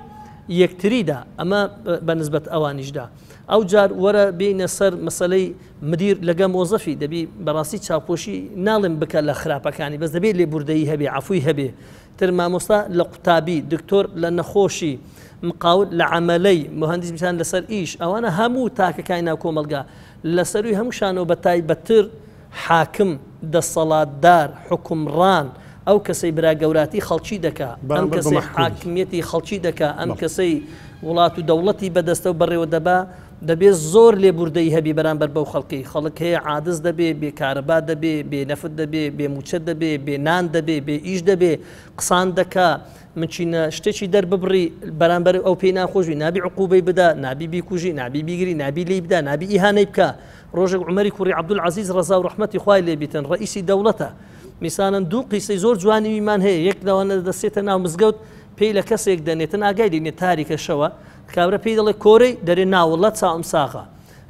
یەکتریدا ئەمە بەنسبەت ئەوانیشدا ئەو جار وەرە بینە سەر مەسەلەی مدیر لەگە مۆزەفی دەبی بەڕاستی چاوپۆشی ناڵێن بکە لە خراپەکانی بەس دەبێت لێبوردەیی هەبێ عفوی هەبێ تر مامۆستا لە قوتابی دکتۆر لە نەخۆشی مقاول لە عملەی مهندس میسان لەسەر ئیش ئەوانە هەموو تاکەکانی ناو کۆمەلگا لەسەروی هەمووشانەوە بە تایبەتتر حاکم دەسەڵاتدار حکومڕان ئەو کەسەی برا گەوراتی خەڵکی دەکا ئەم کەسەی حاکمیەتی خەڵکی دەکا ئەم کەسەی وڵات و دەوڵەتی بەدەستە و بەڕێوە دەبا دەبێت زۆر لێبوردەی هەبی بەرامبەر بەو خەڵکی خەڵک هەیە عادز دەبێ بێکارەبا دەبێ بێنەفت دەبێ بێموچە دەبێ بێنان دەبێ بێ ئیش دەبێ قسان دەکا منچینە شتێکی دەرببڕی بەرامبەر ئەو پێی ناخۆشی نابی عقوبەی بدا نابی بیکوژی نابی بیگری نابی لی بدا نابی ئیهانەی بکە ڕۆژێک عومەری کوڕی عەبدولعەزیز ڕەزا و ڕەحمەتی خوای لێ بیتن ڕئیسی دەوڵەتە میسانن دوو قیسەی زۆر جوانیمان هەیە یەک لەوانە دەستێتە ناو مزگەوت پێی لە کەسێک دەنێتن ئاگای لێنێ تاریکە شەوە کابرا پێی دەڵێ کۆرەی دەرێ ناوەڵەت چاوم ساغا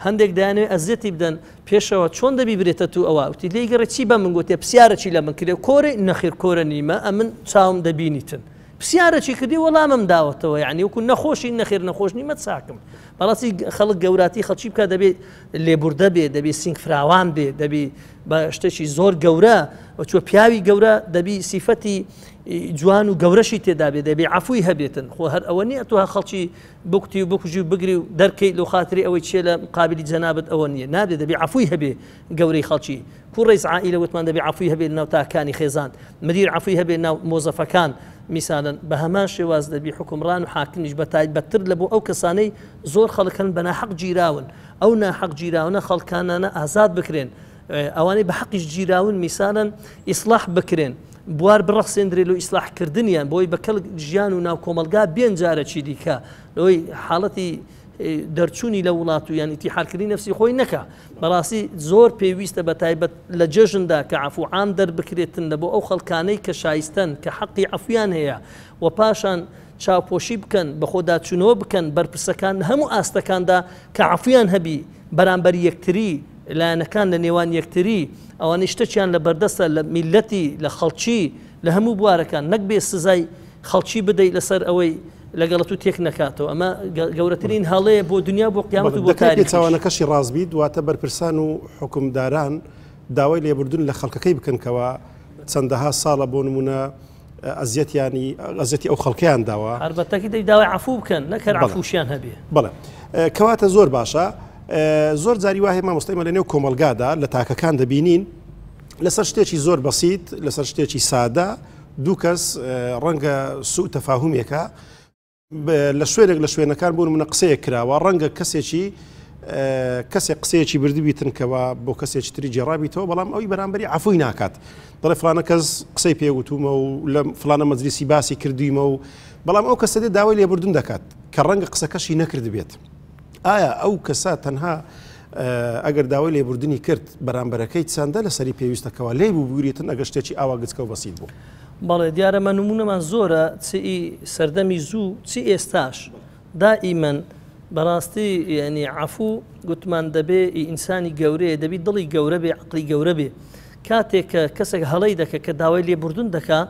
هەندێک دایانوێ ئەزیەتی بدەن پێشەوە چۆن دەبی برێتە تو ئەوە وتی لێی گەڕێ چی بە من گوتێ پرسیارەکی لە من کردێ کۆرەی نەخیر کۆرە نیمە ئەمن چاوم دەبینیتن پرسیارەکی کردی وەڵامم داوەتەوە یعنی وەکو نەخۆشی نەخیر نەخۆش نیمە چاکم بەڕاستی خەڵک گەوراتی خەڵکی بکە دەبێت لێبوردە بێ دەبێت سینگ فراوان بێ دەبی بە شتێکی زۆر گەورە چوە پیاوی گەورە دەبی سیفەتی جوان و گەورەشی تێدا بێ دەبێ عفوی هەبێتن خۆ هەر ئەوە نییە تۆ خەڵکی بکوتی و بکوژی و بگری و دەرکەی لە خاتری ئەوەی چێ لە مقابلی جەنابەت ئەوە نییە نابێت دەبێ عفوی هەبێ گەورەی خەڵکی کوڕ ڕئیس عائیلە وتمان دەبێ عفوی هەبێ ناو تاکانی خێزان مدیر عفوی هەبێ ناو مۆزەفەکان میسانن بە هەمان شێواز دەبی حکومڕان و حاکمیش بە تایبەتتر لە بۆ ئەو کەسانەی زۆر خەڵکن بە ناحەق گیراون ئەو ناحەق گیراونە خەڵکانانە ئازاد بکرێن ئەوانەی بە حەقیش گیراون میسانن ئیسلاح بکرێن بوار بڕەخسێندرێت و ئیسلاحکردنیان بۆی بەکەڵ ژیان و ناو کۆمەلگا بێن جارەی دیکە لەوەی حاڵەتی دەرچوونی لە وڵات و یان ئیتیحادکردنی نەفسی خۆی نەکا بەڕاستی زۆر پێویستە بە تایبەت لە جەژندا کە عفوعام دەربکرێتن لە بۆ ئەو خەڵکانەی کە شایستن کە حەقی عفویان هەیە و پاشان چاوپۆشی بکەن بە خۆداچوونەوە بکەن بەرپرسەکان هەموو ئاستەکاندا کە عفویان هەبی بەرامبەر یەکتری لایەنەکان لە نێوان یەکتری ئەوانەی شتێکیان لە بەردەستە لە میلەتی لە خەڵکی لە هەموو بوارەکان نەک بێ سزای خەڵکی بدەیت لەسەر ئەوەی لەگەڵەت و تێک نەکاتەوە ئەمە گەورەترین هەڵەیە بۆ دنیا بۆ قیامەت و بۆ تاریخ چاوانەکەشی ڕازبی دواتە بەرپرسان و حکومداران داوای لێبوردن لە خەڵکەکەی بکەنکەوە چەندەها ساڵە بۆ نمونە ئەزیەتی ئەو خەڵکیان داوە هەربەتەکی دەی داوای عفو بکەن نەکەر عفوشیان هەبێ بەڵێ کەواتە زۆر باشە زۆر جاری وایە مامۆستایمە لە نێو کۆمەلگادا لە تاکەکان دەبینین لەسەر شتێکی زۆر بەسیط لەسەر شتێکی سادە دوو کەس ڕەنگە سوء تەفاهومێکە لە شوێنێک لە شوێنەکان بوون منە قسەیەک کراوە ڕەنگە کەسێک قسەیەکی بردبیتنکەوە بۆ کەسێکی تری جێڕابیتەوە بەڵام ئەوی بەرامبەری عفوی ناکات دەڵێ فلانە کەس قسەی پێوتومە و لە فلانە مەجلیسی باسی کردویمە و بەڵام ئەو کەسە دێت داوای لێبوردن دەکات کە ڕەنگە قسەکەشی نەکرد بێت ئایا ئەو کەسە تەنها ئەگەر داوای لێبوردنی کرد بەرامبەرەکەی چەندە لەسەری پێویستەکەەوە لێ بوو بگریتن ئەگەر شتێکی ئاوا گچکە و بەسیت بوو بەڵێ دیارەمە نمونەمان زۆرە چی سەردەمی زوو چی ئێستاش دائیمەن بەڕاستی یعنی عفو گوتمان دەبێ ئینسانی گەورەیە دەبی دڵی گەورە بێ عقلی گەورە بێ کاتێک کە کەسێک هەڵەی دەکە کە داوای لێبوردن دەکا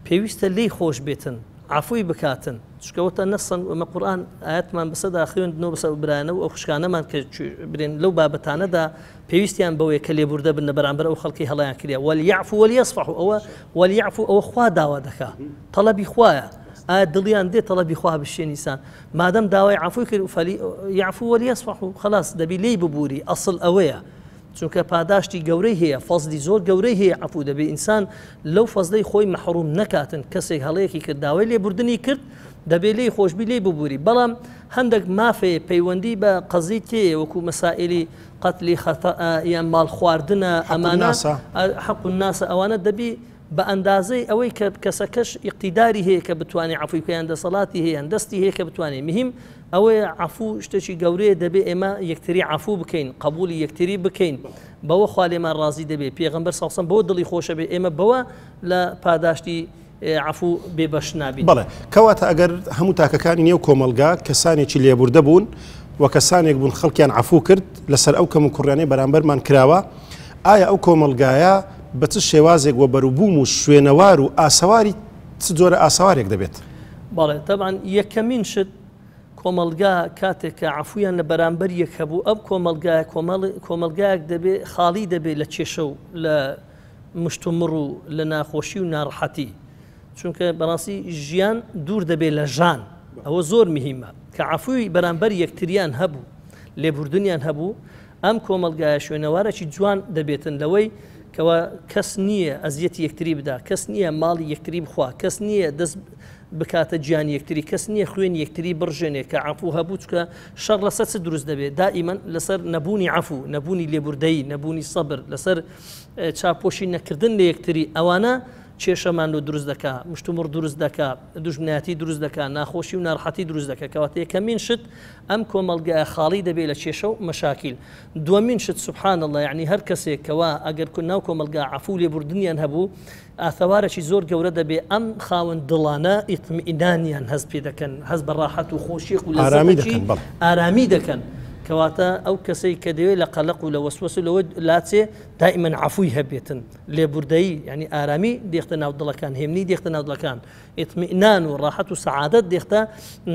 پێویستە لی خۆش بێتن عفوی بکاتن چکەوتە نەسن ئەمە قورئان ئاەتمان بەسەدا خوێندنەوە بەسە برانە و ئەو خوشکانەمان کە برێن لەو بابەتانەدا پێویستیان بەوەیە کە لێبوردە بن بەرامبەر ئەو خەڵکی هەڵیان کردیا وەلیعفو وەلیەصفحوا ئەوە وەلیعفو ئەوە خوا داوا دەکا تەڵەبی خوایە ئایا دڵیان دێت تەڵەبی خوا بشێنیسان مادەم داوای عفوی کرد فەلیعفو وەلیەصفحوا خلاص دەبی لێی ببووری ئەسڵ ئەوەیە چونکە پاداشتی گەورەی هەیە فەزلی زۆر گەورەی هەیە عفو دەبێ ئینسان لەو فەزلەی خۆی مەحروم نەکاتن کەسێک هەڵەیەکی کرد داوای لێبوردنی کرد دەبێ لێی خۆشبی لێی ببووری بەڵام هەندێک مافێ پەیوەندی بە قەزی تێ وەکو مەسائلی قەتلی خەتە یان ماڵ خواردنە ئەمانە حەق الناسە ئەوانە دەبی بە ئەندازەی ئەوەی کە کەسەکەش ئیقتیداری هەیە کە بتوانێت عەفوی بکە یان دەسەڵاتی هەیە یان دەستی هەیە کە بتوانێت مهم ئەوەیە عەفوو شتێکی گەورەیە دەبێت ئێمە یەکتری عەفوو بکەین قبولی یەکتری بکەین بەوە خوا لێمان ڕازی دەبێت پێغەمبەر صلی الله علیه و سلم بەوە دڵی خۆشە بێت ئێمە بەوە لە پاداشتی عەفوو بێبەش نابین. بەڵێ کەواتە ئەگەر هەموو تاکەکانی نێو کۆمەلگا کەسانێکی لێبوردە بوون و کەسانێک بوون خەڵکیان عەفوو کرد لەسەر ئەو کەم و کوڕیانەی بەرامبەرمان کراوە ئایا ئەو کۆمەلگایە بە چ شێوازێک وە بەروبووم و شوێنەوار و ئاسەواری چ جۆرە ئاسەوارێک دەبێت؟ بەڵێ طبعاً یەکەمین شت کۆمەلگا کاتێک کە عەفویان لە بەرامبەر یەک هەبوو ئەو کۆمەلگایە کۆمەلگایەک دەبێت خاڵی دەبێت لە کێشە و لە مشتومڕ و لە ناخۆشی و ناڕەحەتی چونکە بەڕاستی ژیان دوور دەبێت لە ژان ئەوە زۆر مهمە کە عەفوی بەرامبەر یەکتریان هەبوو لێبوردنیان هەبوو ئەم کۆمەلگایە شوێنەوارێکی جوان دەبێتن لەوەی کەوا کەس نییە ئەزیەتی یەکتری بدا کەس نییە ماڵی یەکتری بخوا کەس نییە دەست بکاتە گیانی یەکتری کەس نییە خوێن یەکتری بڕژێنێ کە عەفوو هەبوو چکە شەڕ لەسەر چ دروست دەبێت دائیمەن لەسەر نەبوونی عەفوو نەبوونی لێبوردەیی نەبوونی سەبر لەسەر چاپۆشی نەکردن لە یەکتری ئەوانە کێشەمان و دروست دەکا مشتومڕ دروست دەکا دوژمنایەتی دروست دەکا ناخۆشی و ناڕەحەتی دروست دەکا کەواتە یەکەمین شت ئەم کۆمەلگایە خاڵی دەبێت لە کێشە و مەشاکیل دووەمین شت سوبحان الله یعنی هەر کەسێک کەوا ئەگەر ناو کۆمەلگا عەفوو لێبوردنیان هەبوو ئاثەوارێکی زۆر گەورە دەبێت ئەم خاوەن دڵانە ئیطمئینانیان هەست پێ دەکەن هەست بە ڕاحەت و خۆشیێک و ئارامی دەکەن کەواتە ئەو کەسەی کە دەوێت لە قەلق و لە وەسوەس و لەوە لاچێ دائیمەن عەفووی هەبێتن لێبوردەیی یعنی ئارامی دێختە ناو دڵەکان هێمنی دێختە ناو دڵەکان ئیطمئینان و ڕاحەت و سەعادەت دێختە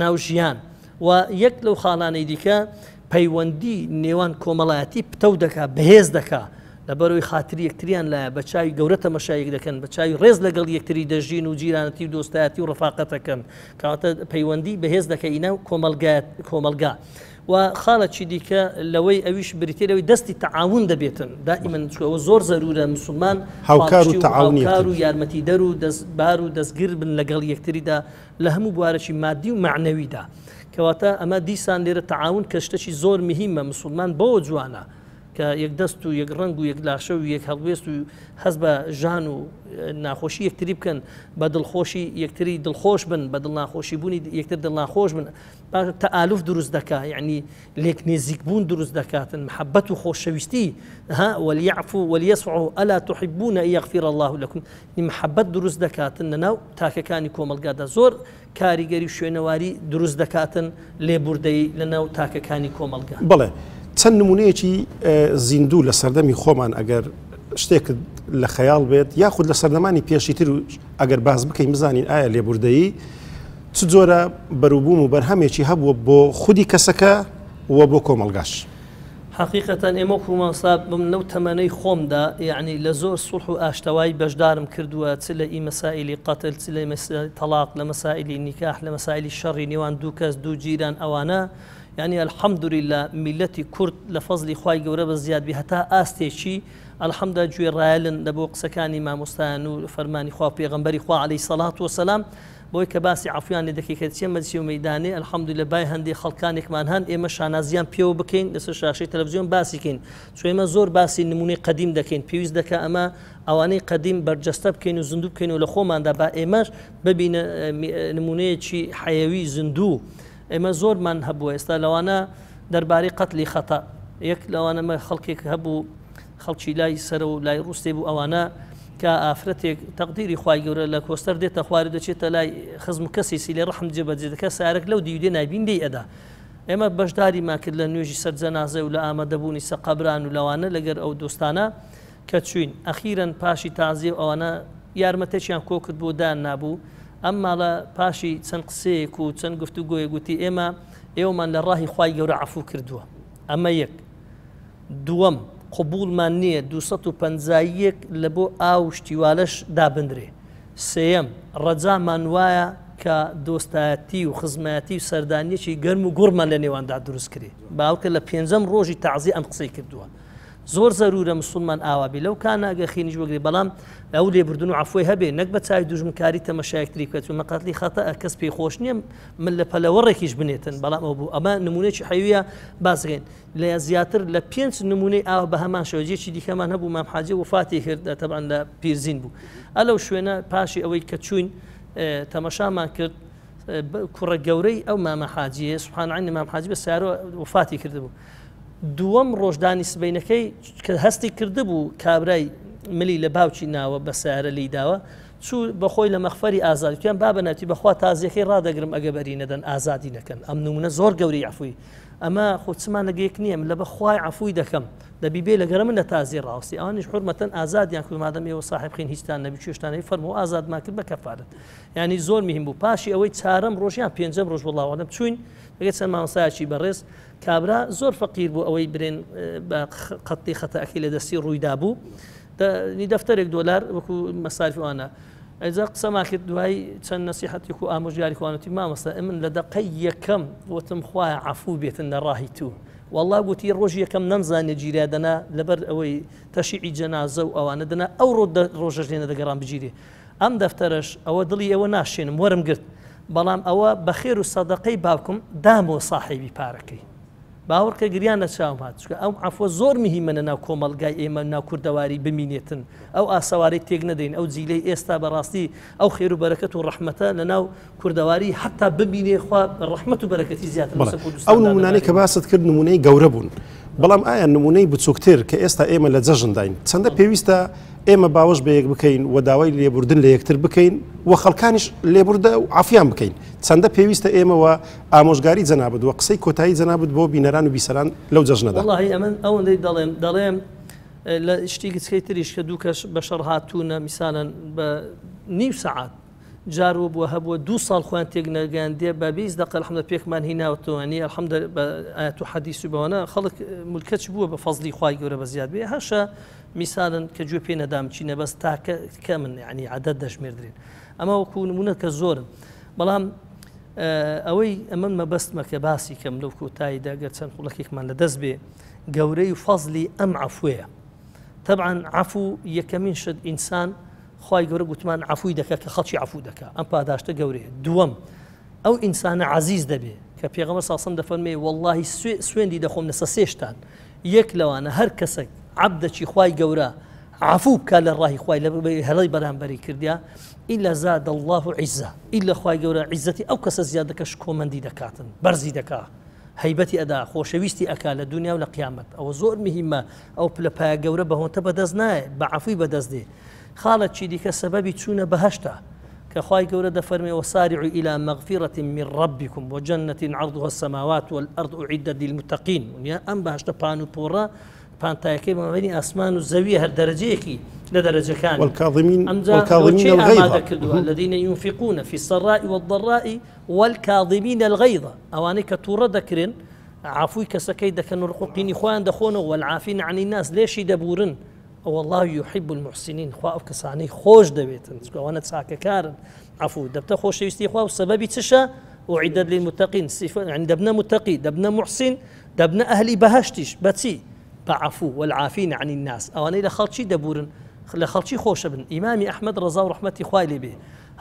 ناو ژیان و یەک لەو خاڵانەی دیکە پەیوەندی نێوان کۆمەڵایەتی پتە دەکا بەهێز دەکا لەبەرەوەی خاتری یەکتریان لایە بە چاوی گەورە تەمەشایەک دەکەن بە چاوی ڕێز لەگەڵ یەکتری دەژین و جیرانەتی و دۆستایەتی و ڕەفاقەتەکەن کەواتە پەیوەندی بەهێز دەکەینە کۆمەلگا و خاڵەکی دیکە لەوەی ئەویش بریتێ لەوەی دەستی تەعاون دەبێتن دائیمەن چکەوە زۆر زەرورە مسلمان هاوکار و تەعاون و یارمەتیدەر و دەستبار و دەستگیر بن لەگەڵ یەکتریدا لە هەموو بوارەکی مادی و معنەویدا کەواتە ئەمە دیسان لێرە تەعاون کە شتێکی زۆر مهمە مسلمان بەوە جوانە کە یەک دەست و یەک ڕنگ و یەک لاشە و یەک هەڵوێست و هەست بە ژان و ناخۆشی یەکتری بکەن بە دڵخۆشی یەکتری دڵخۆش بن بە دڵ ناخۆشی بوونی یەکتر دڵ ناخۆش بن تەئالوف دروست دەکا یعنی لێک نێزیک بوون دروست دەکاتن محەبەت و خۆشەویستی وەلیعفوا وەلیەصفحوا ئەلا تحبون أن يغفر الله لكم محەبەت دروست دەکاتن لەناو تاکەکانی کۆمەلگادا زۆر کاریگەری شوێنەواری دروست دەکاتن لێبوردەی لەناو تاکەکانی کۆمەلگا. بەڵێ چەند نمونەیەکی زیندوو لە سەردەمی خۆمان ئەگەر شتێک لە خەیاڵ بێت یاخود لە سەردەمانی پێشیتر و ئەگەر باز بکەین بزانین ئایا لێبوردەیی چ جۆرە بەروبووم و بەرهەمێکی هەبووە بۆ خودی کەسەکە و بۆ کۆمەلگاش. حقیقەتەن ئێمە کومەساب بم نەو تەمەنەی خۆمدا یعنی لە زۆر سوڵح و ئاشتەوایی بەشدارم کردووە چ لە مەسائلی قەتل چ لە تەلاق لە مەسائلی نیکاح لە مەسائلی شەڕی نێوان دوو کەس دوو جیران ئەوانە يعني الحمد لله ملتي كرد لفضل خواي جورب زياد بهتا استيشي الحمد لله جوي رايلن دبو قسكاني ما مستانو فرماني خوا بيغمبري خوا عليه الصلاة والسلام بۆی کە باسی عەفویان لێ دەکەیت چێ مەجلیسی و مەیدانێ الحەمدولillah بای هەندێک خەڵکانێکمان هەن ئێمە شانازیان پێوە بکەین لەسەر شاشەی تەلەڤیزیۆن باسیکەین چۆن ئێمە زۆر باسی نمونەی قەدیم دەکەین پێویست دەکە ئەمە ئەوانەی قەدیم بەرجەستە بکەین و زیندوو بکەین و لە خۆماندا با ئێمەش ببینە نمونەیەکی حەیەوی زیندوو ئێمە زۆرمان هەبووە ئێستا لەوانە دەربارەی قەتلی خەتا یەک لەوانەمە خەڵکێک هەبوو خەڵکی لای سەرە و لای ڕوستێ بوو ئەوانە کە ئافرەتێک تەقدیری خوای گەورە لە کۆستەر دێتە خوارد دەچێتە لای خزم کەسێکی لێ ڕەحم جێبەجێ دەکات سارێک لەو دیودێ نایبین دێ ئەدا ئێمە بەشداری ماکرد لە نوێژی سەرجەنازە و لە ئامادەبوونی سەقەبران و لەوانە لەگەر ئەو دۆستانە کە چوین ئەخیرەن پاشی تازیە و ئەوانە یارمەتێکیان کۆ کرد بۆ دان نابوو ئەم ماڵە پاشی چەند قسەیەک و چەند گفتوگۆیە گوتی ئێوەمان لە ڕاهی خوای گەورە عەفو کردووە ئەمە یەک دووەم قبولمان نییە 250 لە بۆ ئاو شتیوالەش دابندرێ سێەم ڕەجامان وایە کە دۆستایەتی و خزمەتی و سەردانیەکی گەرم و گوڕمان لە نێواندا دروست کرێ باوکە لە 5ەم ڕۆژی تەعزیە ئەم قسەی کردووە زۆر زەرورە مسلمان ئاوا بێ لەو کاناگە خینیش وەگرێ بەڵام ئەو لێبوردن و عفوی هەبێ نەک بە چای دوژمنکاری تەماشایەکتری بکات و مەقاتلی خەتە کەس پێی خۆش نییە من لە پەلەوەڕێکیش بنێتن بەڵام ئەو بوو ئەمە نمونەیەکی حەویە باسگەین لە زیاتر لە 5 نمونەی ئاوا بە هەمان شێوەیەکی دیکەمان هەبوو مام حاجی وفاتی کرد تەبعاً لە پیرزین بوو ئەلەو شوێنە پاشی ئەوەی کە چوین تەماشامان کرد کوڕە گەورەی ئەو مامە حاجیە سوبحان عینی مام حاجی بە سیارە وفاتی کردبوو دووەم ڕۆژدانی سبەینەکەی کە هەستی کردبوو کابرای ملی لە باوکی ناوە بە سیارە لی داوە چوو بەخۆی لە مەخفەری ئازادیان با بەناتی بەخوا تازیەکەی ڕدەگرم ئەگە بەری نەدەن ئازادی نەکەن ئەم نمونە زۆر گەوری عفوی ئەمە خۆچمان لەگەیەک نییە لە بەخوای عفوی دەکەم دەبی بێ لەگەرە من لە تازی ڕاستی ئەوانیش حورمەتەن ئازادیان کرد مادەم ئێوە صاحب خین هیچتان نەبی چێشتانەی فەرمەوە ئازادمان کرد بە کەفارەت یعنی زۆر مهم بوو پاشی ئەوەی چارەم ڕۆژیان پێنجەم ڕۆژ وەڵاوانم چوین لەگە چەند مامۆستایەکی بەڕێز کابرا زۆر فەقیر بوو ئەوەی برێن بە قەتی خەتەئەکەی لە دەستی ڕوویدا بوو دەفتەرێک دۆلار وەکو مەساریفوانە ئەجا قسەما کرد دوای چەند نەسیحەتێک و ئامۆژگاری خوانەتی مامۆستا من لە دەقەی یەکەم وتم خوایە عەفوو بێتن لە ڕاهی تو والله گوتی ڕۆژ یەکەم نەمزانێ گیرا دەنا لەبەر ئەوەی تەشیعی جەنازە و ئەوانە دەنا ئەو ڕۆژەش لێنە دەگەڕام بگیرێ ئەم دەفتەرش ئەوە دڵی ئەوە ناشێنم وەرم گرت بەڵام ئەوە بەخێر و سەدەقەی باوکم دامەوە ساحیبی پارەکەی باوەڕکە گریان لە چاوم هات چکە ئەو عەفوە زۆر میهمە ناو کۆمەڵگای ئێمە ناو کوردەواری بمینێتن ئەو ئاسەوارەی تێک نەدەین ئەو جیلەی ئێستا بەڕاستی ئەو خێر و بەرەکەت و ڕەحمەتە لە ناو کوردەواری حتا ببینێ خوا ڕەحمەت و بەرەکەتی زیاتر ئەو نمونانەی کە باست کرد نمونەی گەورە بوون بەڵام ئایا نمونەی بچووکتر کە ئێستا ئێمە لە جەژنداین چەندە پێویستە ئێمە باوەش بە یەک بکەین و داوای لێبوردن لە یەکتر بکەین و خەڵکانیش لێبوردە و عافیان بکەین چەندە پێویستە ئێمەوە ئامۆژگاری جەنابەت و قسەی کۆتایی جەنابەت بۆ بینەران و بیسەران لەو جەژنەدا والله ئەمن ئەوەندەی دەڵێم لە شتی گچکەی تریش کە دوو کەس بە شەڕ هاتوونە میسالەن بە نیو سەعات جارۆ بووە هەبووە 2 ساڵ خوان تێک نەگەاندێ بە 20 دقە الحەمدە پێکمان هیناوەتەوەنی الحەمدە بە ئایەت و حەدیث و بەوانە خەڵک مولکەچ بووە بە فەزلی خوای گەورە بە زیاد بێ هەشە میسالن کە گوێ پێ نەدام چینە بەس تاکە من یعنی عەدەد دەژمێردرێن ئەمە وەکو نمونە کە زۆرن بەڵام ئەوەی ئەمن مەبەستمە کە باسی کەم لەو کۆتاییدا گەر چەند قوڵەکێکمان لەدەست بێ گەورەی و فەزلی ئەم عەفوەیە طبعا عەفو یەکەمین شت ئینسان خوای گەورە گوتمان عەفوی دەکات کە خەڵکی عەفو دەکات ئەم پاداشتە گەورەیە دووەم ئەو ئینسانە عەزیز دەبێ کە پێغەمبەر صلی الله علیه و سلم دەفەرمێ والله سوێندی دەخۆم لەسەر سێشتان یەک لەوانە هەر کەسێک عەبدێکی خوای گەورە عەفو بکات لە ڕاهی خوای لە هەڵەی بەرامبەری کردیا إلا زاد الله عزة إلا خوای گەورە عیزەتی ئەو کەسە زیاد دەکات کۆمەندی دەکاتن بەرزی دەکات هەیبەتی ئەدا خۆشەویستی ئەکا لە دنیا و لە قیامەت ئەوە زۆر مهمە ئەو پلەپایە گەورە بەهۆنتە بەدەست نایە بە عەفوی بەدەست دێ خاڵەت چی دیکە سەبەبی چوونە بەهەشتە کە خوای گەورە دەفەرمێ وسارعوا إلى مغفرة من ربكم وجنة عرضها السماوات والأرض أعدت للمتقين ئەم بەهەشتە پان و پۆڕە پانتایەکەی بەمەبەینی ئاسمان و زەویە هەر دەرەجەیەکی لە دەرەجەکان والكاظمين الغيظ الذين ينفقون في السراء والضراء والكاظمين الغيظ ئەوانەی کە تووڕە دەکرێن عەفوی کەسەکەی دەکەن و ڕقوقینی خۆیان دەخۆنەوە والعافین عن الناس لێشی دەبورن والله يحب المحسنين خوا ئەو کەسانەی خۆش دەوێتن ئەوانە چاکەکارن عەفو دەبتە خۆشەویستی خوا و سەبەبی چشە وعدت للمتقين يعني دەبنە متقی دەبنە محسن دەبنە ئەهلی بەهەشتیش بەچی بعفو والعافين عن الناس ئەوانەی لە خەڵکی دەبورن لە خەڵکی خۆشە بن ئیمامی ئەحمەد ڕەزا و ڕەحمەتی خوای لێ بێ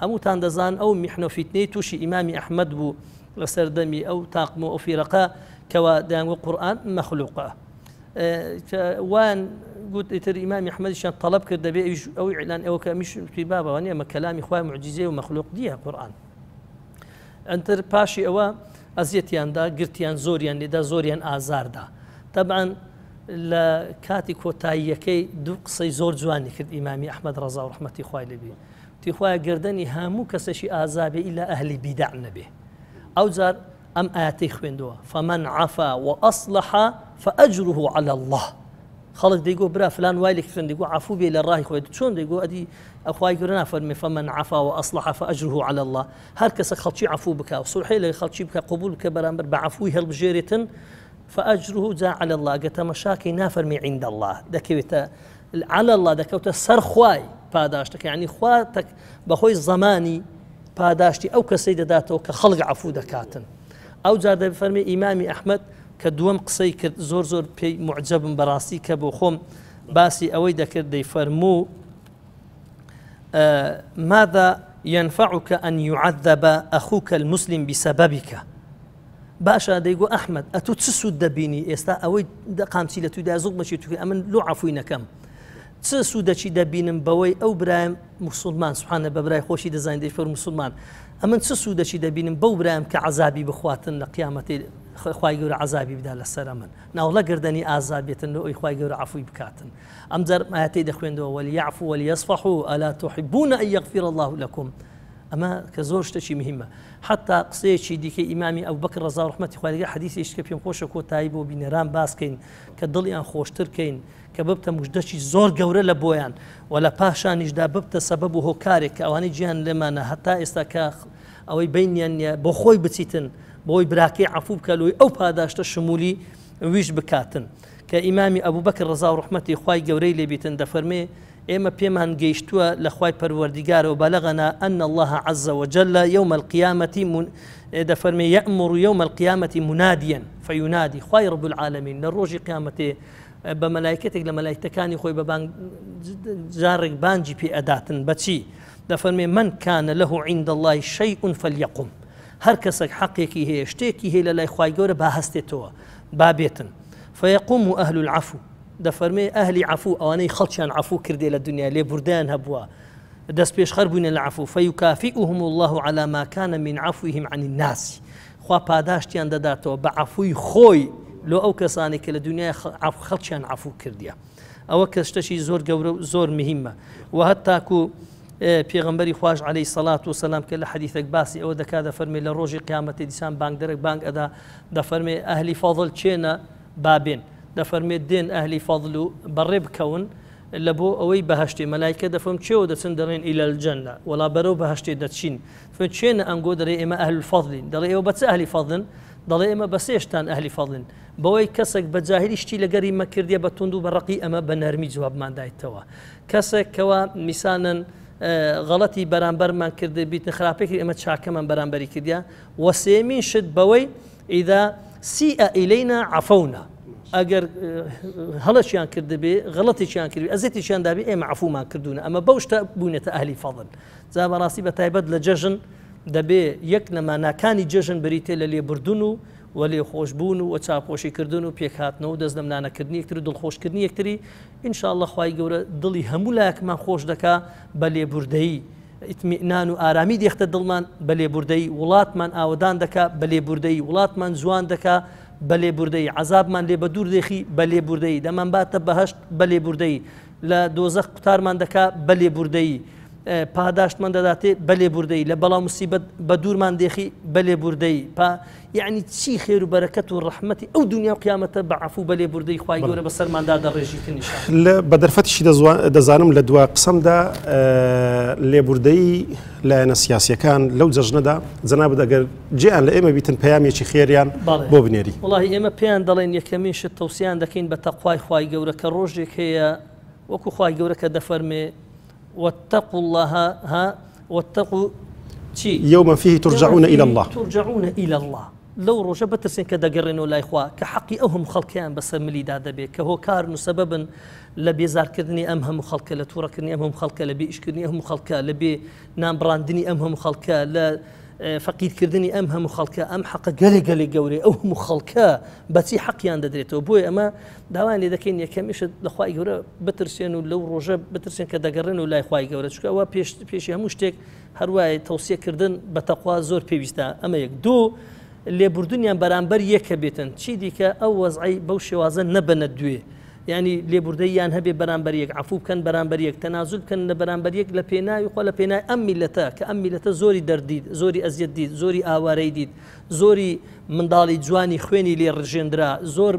هەمووتان دەزان ئەو میحنە و فیتنەی تووشی ئیمامی ئەحمەد بوو لە سەردەمی ئەو تاقم و ئەو فیرەقە کەوا دەیانگوت قورئان مەخلووقە وان گوت ئیتر ئیمامی ئەحمەدیشیان تەڵەب کرد دەبێ ئەو ئیعلان ئەوە کە میش توی بابەوە ئەمە کەلامی خوای معجیزەی و مەخلووق دیە قورئان ئەنتر پاشی ئەوە ئەزیەتیاندا گرتیان زۆریان لێدا زۆریان ئازاردا طبعا لە کاتی کۆتاییەکەی دوو قسەی زۆر جوانی کرد ئیمامی ئەحمەد ڕەزا و ڕەحمەتی خوای لێ بێ تی خوایە گردنی هەموو کەسێکی ئازابێ ئیلا ئەهلی بیدع نەبێ ئەو جار ئەم ئاەتەی خوێندووە فمن عفا وأصلح فأجره على الله خەڵک دەیگۆ برا فلان وای لێ کردن دەیگۆ عەفوو بێ لە ڕاهی خۆی چۆن دەیگۆ ئەدی ئەخوای گەورە نافەرمێ فمن عفا وأصلح فأجره على الله هەر کەسە خەڵکی عەفوو بکا و سولحی لە خەڵکی بکا قبول بکە بەرامبەر بە عەفوی هەڵبژێرێتن فأجره جاء على الله قلت مشاكي نافرمي عند الله دكويت على الله دكوت سر خواي پاداشتك يعني خواتك بخوي زماني پاداشتي او كسيد داتو كخلق عفو دكاتن او جاد فرمي امامي احمد کە دووەم قسەی کرد زۆر زۆر پێی معجبم بەڕاستی کە بۆ خۆم باسی ئەوەی دەکرد دەیفەرموو ماذا ينفعك أن يعذب أخوك المسلم بسببك باشا دەیگو ئەحمەد ئەتۆ چ سوود دەبینی ئێستا ئەوەی قامچی لە تودا زوڵ بەشی توکە ئەمن لۆ عەفوی نەکەم چ سوودەچی دەبینم بەوەی ئەو برایم مسلمان سبحانە بە برای خۆشی دەزانین دەیفەرموو مسلمان ئەمن چ سوودەچی دەبینم بەو برایم کە عەزابی بخواتن لە قیامەتێ خوای گەورە عەزابی بدا لەسەر ئەمن ناوڵە گردنی ئازابێتن لە ئەوی خوای گەورە عەفوی بکاتن ئەم جار ئاەتەی دەخوێندەوە وليعفوا وليصفحوا ألا تحبون أن يغفر الله لكم ئەمە کە زۆر شتێکی مهمە حتا قسەیەکی دیکەی ئیمامی ئەبوبەکر ڕەزا ڕەحمەتی خوای لەگەڵ حەدیثێکی کە پێم خۆشە کۆتایی بۆ بینەران باسکەین کە دڵیان خۆشترکەین کە ببتە موژدەکی زۆر گەورە لە بۆیان و لە پاشانیشدا ببتە سەبەب و هۆکارێک کە ئەوانەی گیان لێمانە هەتا ئێستا کە ئەوەی بینیان بۆ خۆی بچیتن بۆی براکەی عەفوو بکە لۆی ئەو پاداشتە شمولی ویش بکاتن کە ئیمامی ئەبوبەکر ڕەزا ڕەحمەتی خوای گەورەی لێبیتن دەفەرمێ ئێمە پێمان گەیشتووە لە خوای پەروەردیگارەوە بەلەغەنا أن الله عز وجل يوم القيامة دەفەرمێ يأمر يوم القيامة مناديا فينادي خوای رب العالمين لە ڕۆژی قیامەتێ بە مەلایکەتێک لە مەلایکەکانی خۆی بە جارێک بانگی پێ ئەداتن بەچی دەفەرمێ من كان له عند الله شيء فليقم هەر کەسێک حەقێکی هەیە شتێکی هەیە لە لای خوای گەورە با هەستێتەوە با بێتن فيقوم أهل العفو دەفەرمێ ئەهلی عەفوو ئەوانەی خەڵکیان عەفوو کردێ لە دنیا لێبوردیان هەبووە دەست پێشخەر بووینە لە عەفوو فيكافئهم الله على ما كان من عفوهم عن الناس خوا پاداشتیان دەداتەوە بە عەفووی خۆی لۆ ئەو کەسانی کە لە دنیای خەڵکیان عەفوو کردیە ئەوە کە شتێکی زۆر گەورە و زۆر مهمە و هەتاکو پێغەمبەری خوش عەلەیهی سەڵات وسەلام کە لە حەدیثێک باسی ئەوە دەکا دەفەرمێ لە ڕۆژی قیامەتێ دیسان بانگدەرێک بانگ ئەدا دەفەرمێ ئەهلی فەضڵ چێنە بابێن دەفەرمێت دێن ئەهلی فەضڵ و بەڕێ بکەون لە بۆ ئەوەی بەهەشتێ مەلایکە دەفەرم چێوە دەچن دەڵێن ئیلە الجەنە وەڵا بەرەو بەهەشتێ دەچین چێنە ئەنگۆ دەڵێ ئێمە ئەهل الفەضڵین دەڵێ ئێوە بە چ ئەهلی فەضڵن دەڵێ ئێمە بە سێشتان ئەهلی فەضڵین بەوەی کەسێک بە جاهلی شتی لەگەری مەکردیە بە توند و بەڕقی ئەمە بە نەرمی جوابمان دایتەوە کەسێک کەوا میسانن غەڵەتی بەرامبەرمان کرده بیتن خراپێکی ئێمە چاکەمان بەرامبەری کردیا و سێمین شت بەوەی ئیدا سیئە ئیلەینا عەفەونا ئەگەر هەڵەشیان کرده بێ غەڵەتێکیان کرد ئەزێتیشیان دابێ ئێمە عەفومان کردوونە ئەمە بەو شتە بوونێتە ئەهلی فەضڵ جا بەڕاستی بە تایبەت لە جەژن دەبێ یەک نەماناکانی جەژن بریتێ لە لێبوردن و و لێ خۆشبوون و چاپۆشیکردن و پێکهاتنەوە و دەست لە منانەکردنی یەکتر و دڵخۆشکردنی یەکتری ئینشاءالله خوای گەورە دڵی هەموو لایەکمان خۆش دەکا بە لێبوردەیی ئیتمینان و ئارامی دێختە دڵمان بە لێبوردەیی وڵاتمان ئاودان دەکا بە لێبوردەیی وڵاتمان جوان دەکا بە لێبوردەیی عەزابمان لێ بە دوور دێخی بە لێبوردەیی دەمان باتە بەهەشت بە لێبوردەیی لە دۆزەخ قوتارمان دەکا بە لێبوردەیی پاداشتمان دەداتێ بە لێبوردەیی لە بەڵاو موسیبەت بە دوورمان دێخی بە لێبوردەیی یعنی چی خێر و بەرەکەت و ڕەحمەتی ئەو دنیا و قیامەتە بە عەفوو بە لێبوردەی خوای گەورە بەسەرماندا دەڕێژیتنیشان بە دەرفەتیشی دەزانم لە دوا قسەمدا لێبوردەی لایەنە سیاسیەکان لەو جەژنەدا جەنابەت ئەگەر جێیان لە ئێمە بیتن پەیامێکی خێریان بۆ بنێری وڵاهی ئێمە پێیان دەڵێن یەکەمین شت تەوسیان دەکەین بە تەقوای خوای گەورە کە ڕۆژێک هەیە وەکو خوای گەورە کە دەفەرمێ واتقوا الله واتقوا يوما فيه ترجعون إلى الله ترجعون إلى الله لو روجا بترسين كدقرنوا لا إخوة كحقي أهم خلقيان بس ملي دادا بي كهو كارن سببا لبي زار كردني أمهم خلقه لتورا كردني أمهم خلقه لبي إيش كردني أمهم خلقه لبي نام براندني أمهم خلقه لا فقير كردني أمهم خلقه أم حق قلي قوري أهم خلقه بتي حقيان دادريتو بوي أما داوان إذا كان يكمش لخواي جورا بترسين لو روجا بترسين كدقرنوا لا إخواي جورا شو كوا بيش همشتك هەروای تەوسیەکردن بە تەقوا زۆر پێویستە ئەمە یەک دوو لێبوردنیان بەرامبەر یەکە بێتن چی دیکە ئەو وەزعی بەو شێوازە نەبەنە دوێ یعنی لێبوردەیان هەبێ بەرامبەر یەک عەفوو بکەن بەرامبەر یەک تەنازول بکەن لە بەرامبەر یەک لە پێناوی خۆ لە پێناوی ئەم میلەتە کە ئەم میلەتە زۆری دەردید زۆری ئەزیەت دیت زۆری ئاوارەی دیت زۆری منداڵی جوانی خوێنی لێ ڕژێندرا زۆر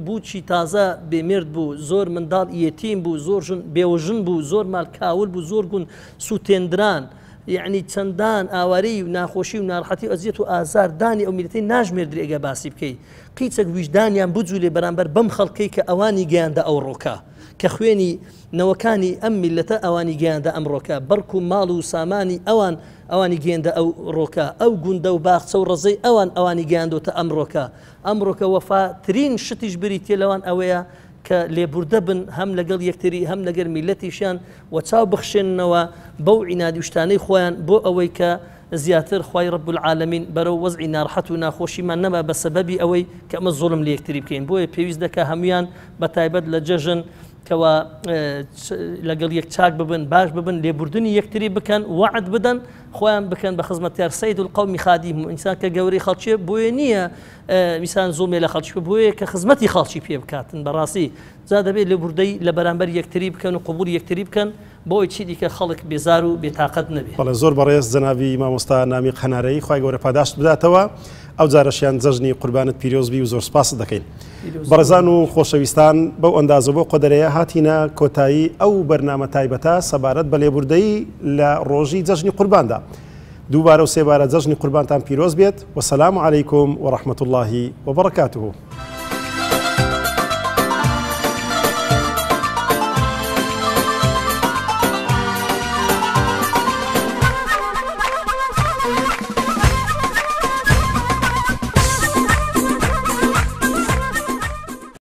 بووچی تازە بێمێرد بوو زۆر منداڵ یەتیم بوو زۆر بێوەژن بوو زۆر مال کاول بوو زۆر گون سوتێندران يعني چەندان ئاوارەی و ناخۆشی و ناڕەحەتی و ئەزیەت و ئازاردانی ئەو میلەتەی ناژمێردرێ ئەگە باسی بکەی قیچەک ویژدانیان بجوولێ بەرامبەر بەم خەڵکەی کە ئەوانی گەیاندە ئەو ڕۆکە کە خوێنی نەوەکانی ئەم میلەتە ئەوانی گەیاندە ئەمڕۆکە بەرک و ماڵ و سامانی ئەوانی گەیاندە ئەو ڕۆکە ئەو گوندە و باخچە و ڕزەی ئەوانی گەیاندۆتە ئەمڕۆکە وەفاترین شتیش بریتێ لەوان ئەوەیە کە لێبوردە بن هەم لەگەڵ یەکتری هەم لەگەر میلەتیشیان و چاو بخشێننەوە بەو عینادی شتانەی خۆیان بۆ ئەوەی کە زیاتر خوای رب العالمین بەرەو وەزعی ناڕەحەت و ناخۆشیمان نەما بە سەبەبی ئەوەی کە ئەمە زوڵم لە یەکتری بکەین بۆیە پێویست دەکا هەمویان بە تایبەت لە جەژن کەوا لەگەڵ یەک چاک ببن باش ببن لێبوردنی یەکتری بکەن وعد بدەن خۆیان بکەن بە خزمەتیار سەید القەومی خادیم ئینسان کە گەورەی خەڵکیە بۆیە نییە میسان زوڵمێ لە خەڵکی بۆیە کە خزمەتی خەڵکی پێ بکاتن بەڕاستی جا دەبێت لێبوردەی لە بەرامبەر یەکتری بکەن و قبول یەکتری بکەن بۆی چی دیکە خەڵک بێزار و بێتاقەت نەبێت. بەڵێ زۆر بەڕێز جەنابی مامۆستا نامی قەنارەی خوای گەورە پاداشت بداتەوە ئەو جارەشیان جەژنی قوربانت پیرۆزبی و زۆر سپاس دەکەین. بەڕێزان و خۆشەویستان بەو ئەندازە بۆ قۆدەرەیە هاتینە کۆتایی ئەو بەرنامە تایبەتە سەبارەت بە لێبوردەی لە ڕۆژی جەژنی قورباندا. دووبارە و سێبارە جەژنی قوربانتان پیرۆز بێت وسلام عەلەیکم وەڕەحمەتوڵڵاهی وبەڕەکاتوه.